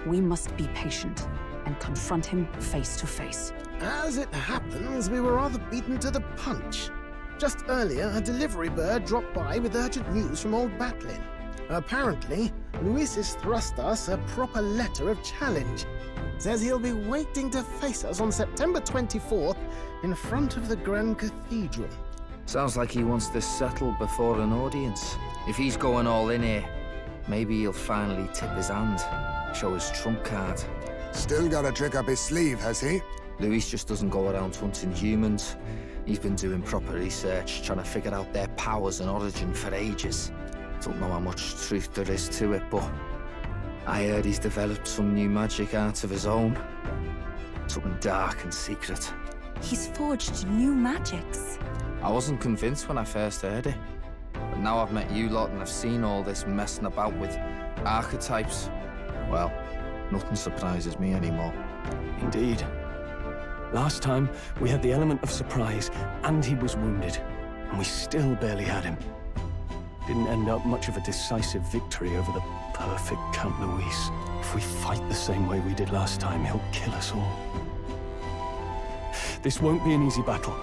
We must be patient and confront him face to face. As it happens, we were rather beaten to the punch. Just earlier, a delivery bird dropped by with urgent news from Old Batlin. Apparently, Luis has thrust us a proper letter of challenge. Says he'll be waiting to face us on September 24th in front of the Grand Cathedral. Sounds like he wants this settled before an audience. If he's going all in here, maybe he'll finally tip his hand, show his trump card. Still got a trick up his sleeve, has he? Luis just doesn't go around hunting humans. He's been doing proper research, trying to figure out their powers and origin for ages. Don't know how much truth there is to it, but I heard he's developed some new magic art of his own. Something dark and secret. He's forged new magics. I wasn't convinced when I first heard it. But now I've met you lot and I've seen all this messing about with archetypes. Well, nothing surprises me anymore. Indeed. Last time, we had the element of surprise, and he was wounded. And we still barely had him. Didn't end up much of a decisive victory over the perfect Count Luis. If we fight the same way we did last time, he'll kill us all. This won't be an easy battle,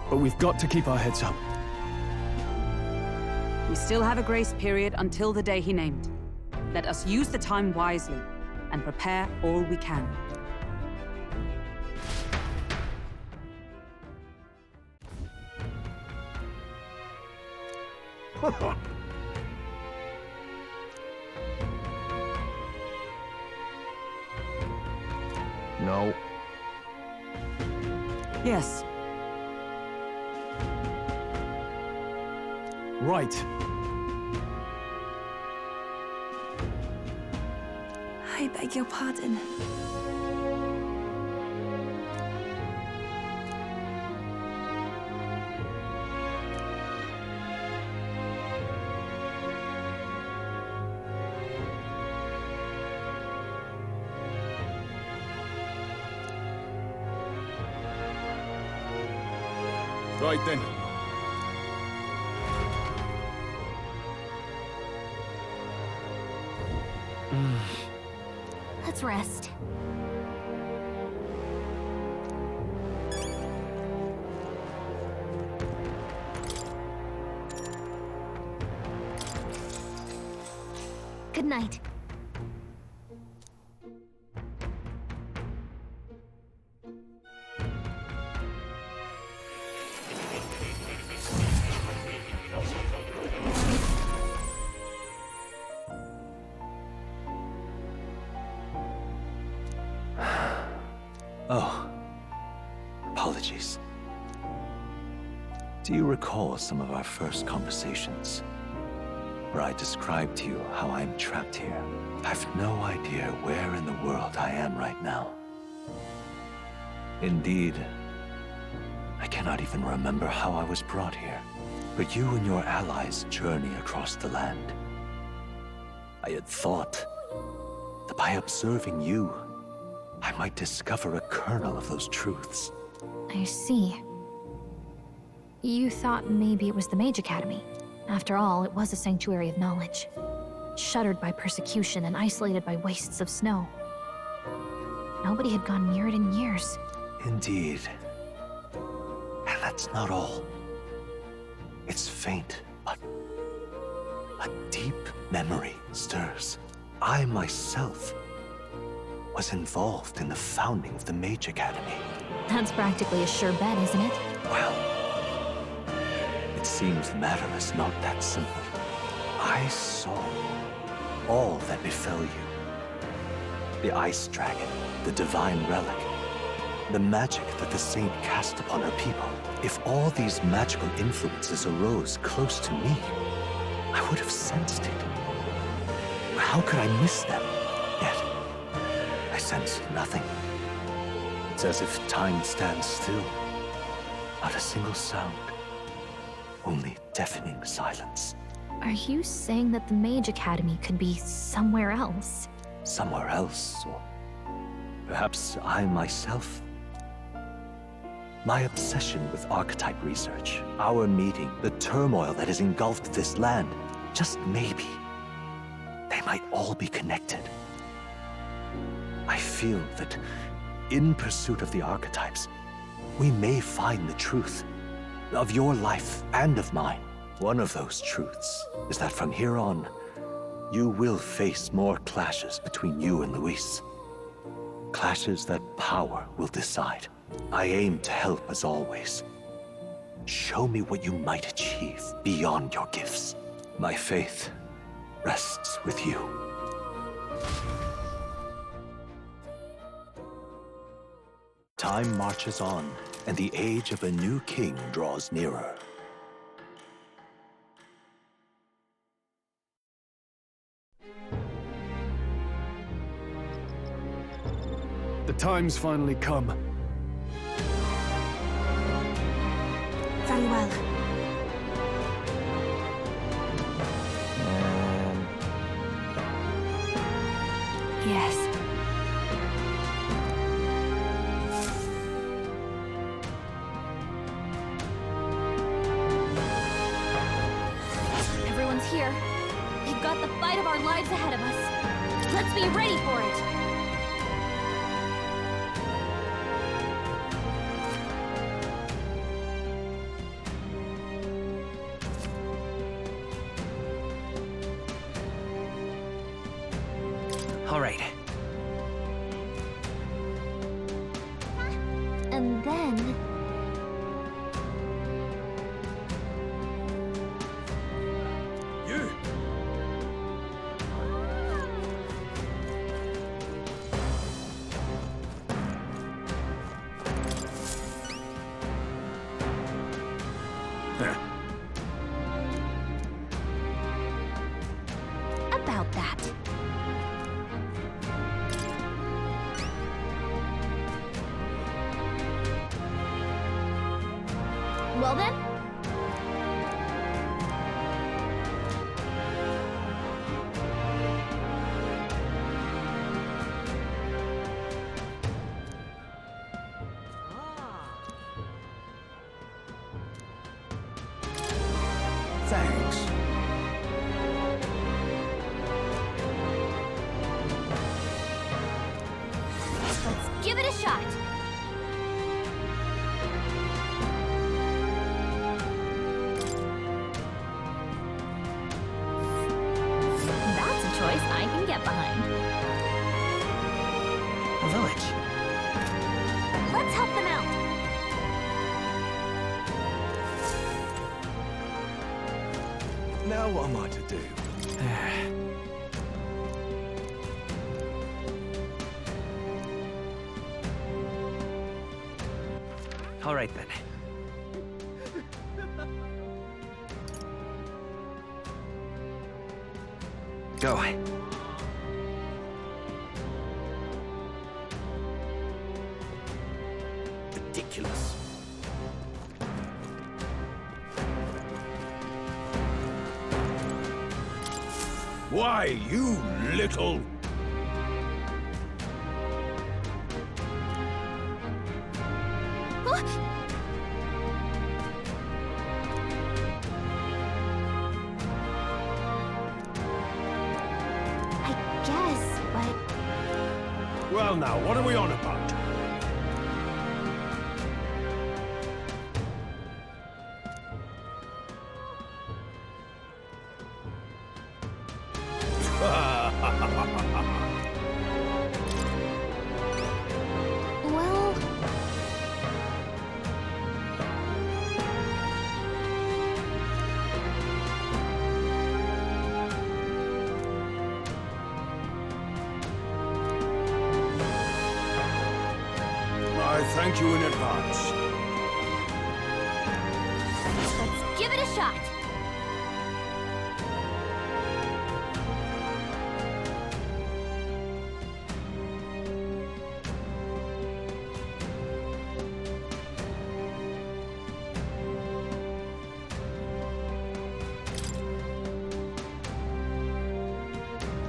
but we've got to keep our heads up. We still have a grace period until the day he named. Let us use the time wisely and prepare all we can. No. Yes. Right. I beg your pardon. Right then. Let's rest. Good night. Oh, apologies. Do you recall some of our first conversations, where I described to you how I'm trapped here? I've no idea where in the world I am right now. Indeed, I cannot even remember how I was brought here. But you and your allies journey across the land. I had thought that by observing you, I might discover a kernel of those truths. I see. You thought maybe it was the Mage Academy. After all, it was a sanctuary of knowledge. Shuttered by persecution and isolated by wastes of snow. Nobody had gone near it in years. Indeed. And that's not all. It's faint, but a deep memory stirs. I myself was involved in the founding of the Mage Academy. That's practically a sure bet, isn't it? Well, it seems the matter is not that simple. I saw all that befell you. The Ice Dragon, the Divine Relic, the magic that the Saint cast upon her people. If all these magical influences arose close to me, I would have sensed it. How could I miss them? Yet, I sensed nothing. It's as if time stands still. Not a single sound. Only deafening silence. Are you saying that the Mage Academy could be somewhere else? Somewhere else, or perhaps I myself. My obsession with archetype research, our meeting, the turmoil that has engulfed this land. just maybe, they might all be connected. I feel that in pursuit of the archetypes, we may find the truth of your life and of mine. One of those truths is that from here on, you will face more clashes between you and Luis. Clashes that power will decide. I aim to help as always. Show me what you might achieve beyond your gifts. My faith rests with you. Time marches on, and the age of a new king draws nearer. The time's finally come. Very well. Yes. Everyone's here. We've got the fight of our lives ahead of us. Let's be ready for it. All right. And then... You! About that. Well then? Thanks. Let's give it a shot. That's a choice I can get behind. A village. Let's help them out. Now what am I to do? All right then. Go. Ridiculous. Why, you little... I guess, but... Well now, what are we on about? Well... I thank you in advance. Let's give it a shot.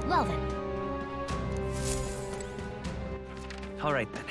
Well then. All right then.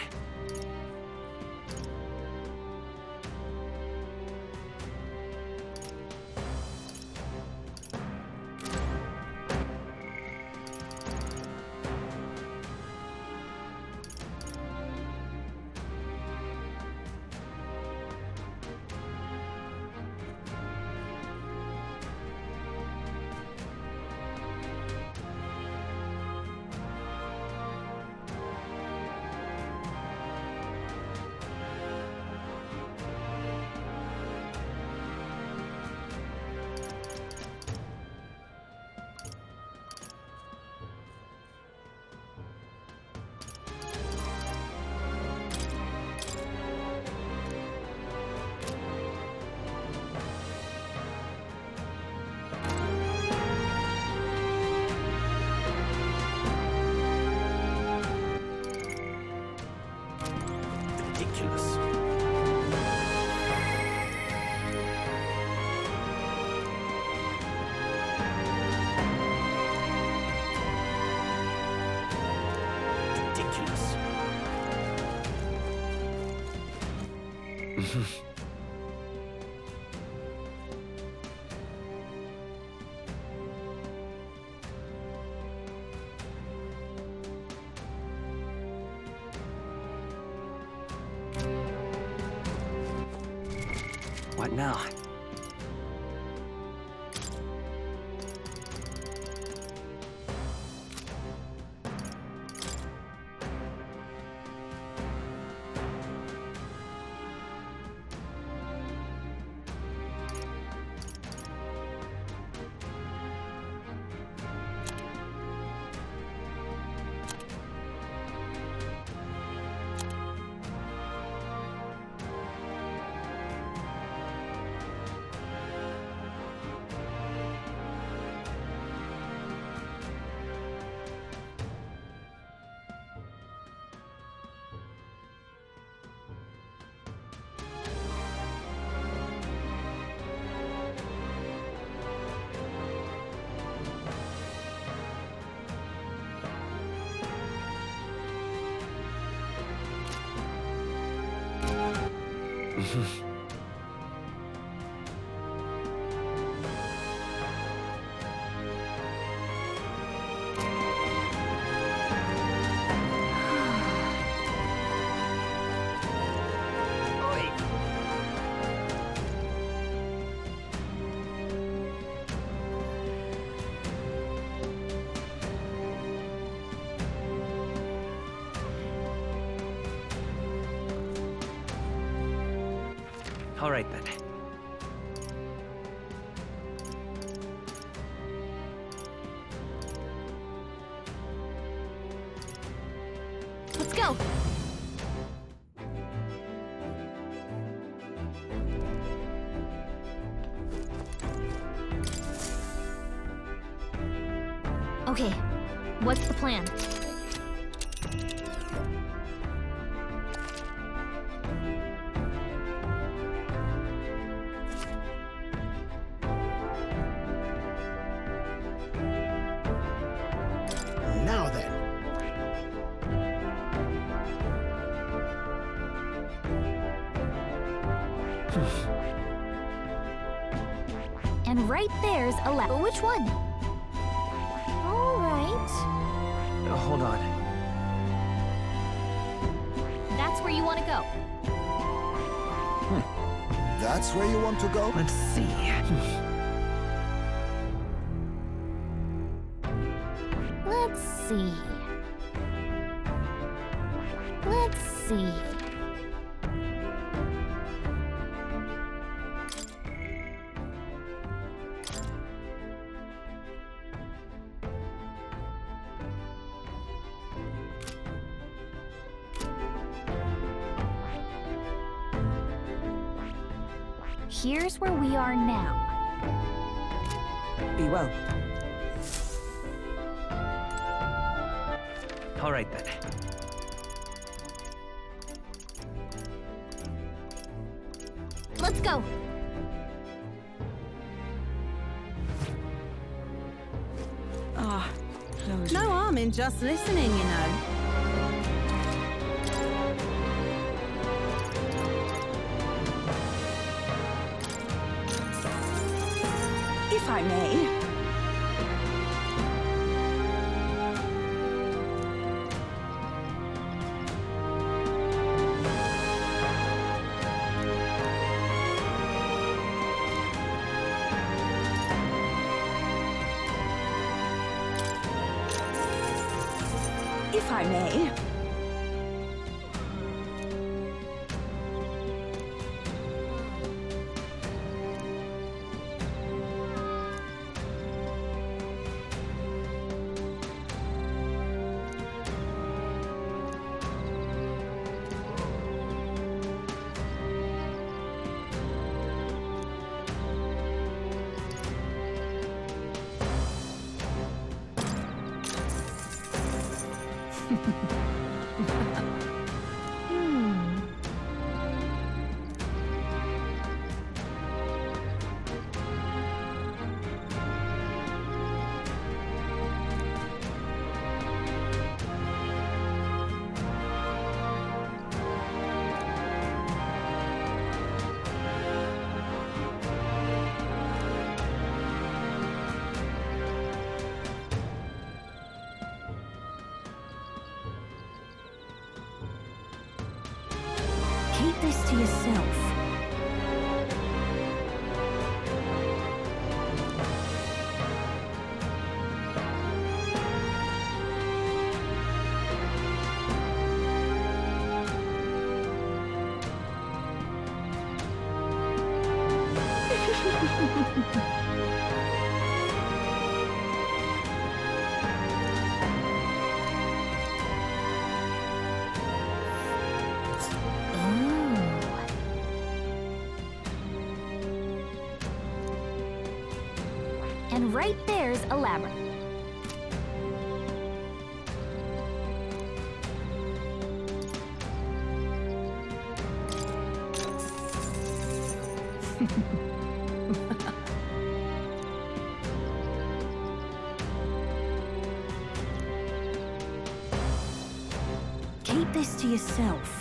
What now? All right, then. Let's go! Okay, what's the plan? Now then. And right there's a lever. Which one? All right. Hold on. That's where you want to go. That's where you want to go? Let's see. Let's see. Let's see. Here's where we are now. Be well. All right, then. Let's go. Ah, no harm in just listening, you know. If I may. If I may. yourself. And right there's a labyrinth. Keep this to yourself.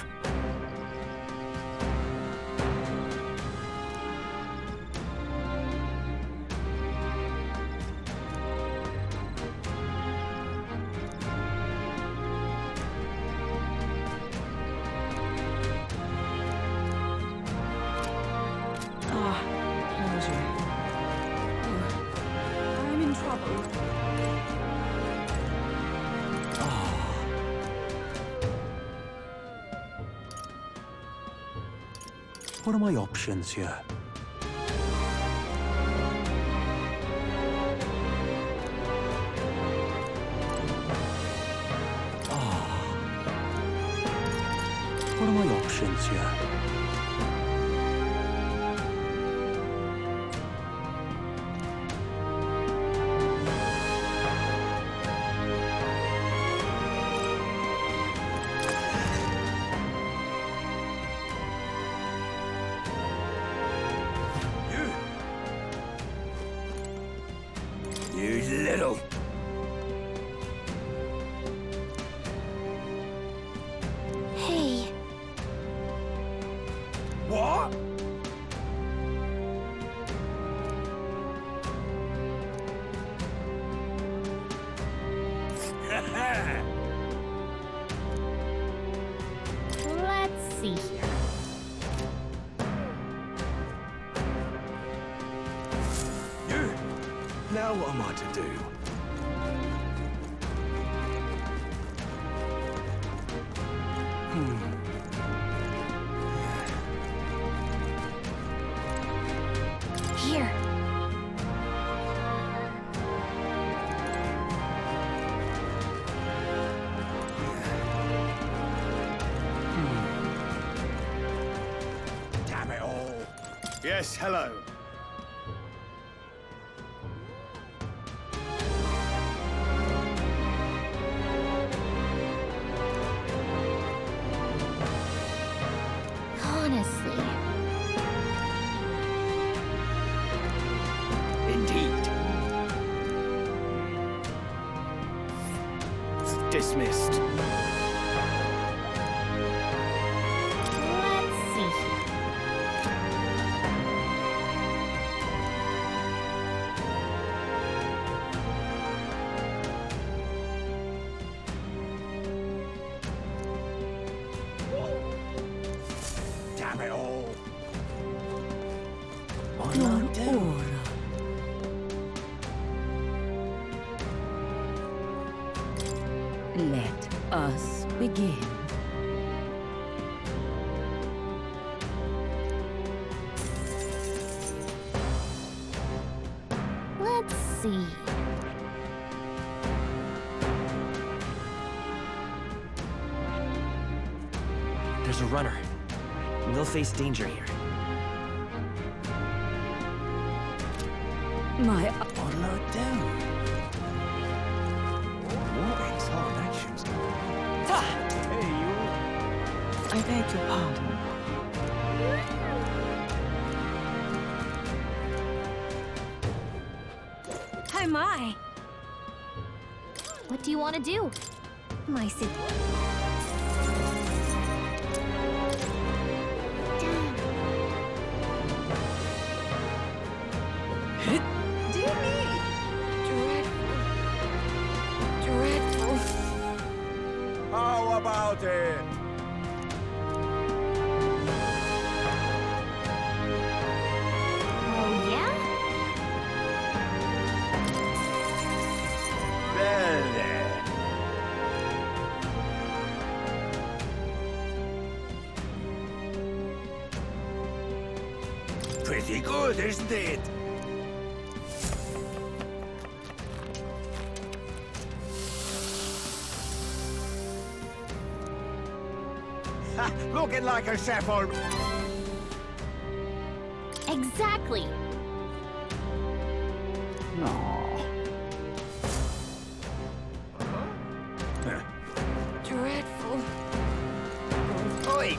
I'm in trouble. What are my options here? What are my options here? You little... Hey. What? Let's see here. You! Now what am I to do? Here. Damn it all. Yes, hello. Honestly. Indeed. Dismissed. Let's see here. Damn it all. Let us begin. Let's see. There's a runner. They'll face danger here. My What'll I do? What in tarnations? Hey, you... I beg your pardon. Oh my! What do you want to do? My sis. Dear me! Dreadful. Dreadful. How about it? good, isn't it? Ha, looking like herself all... Exactly. Dreadful. Oi!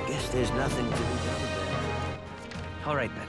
Guess there's nothing to be done. All right, then.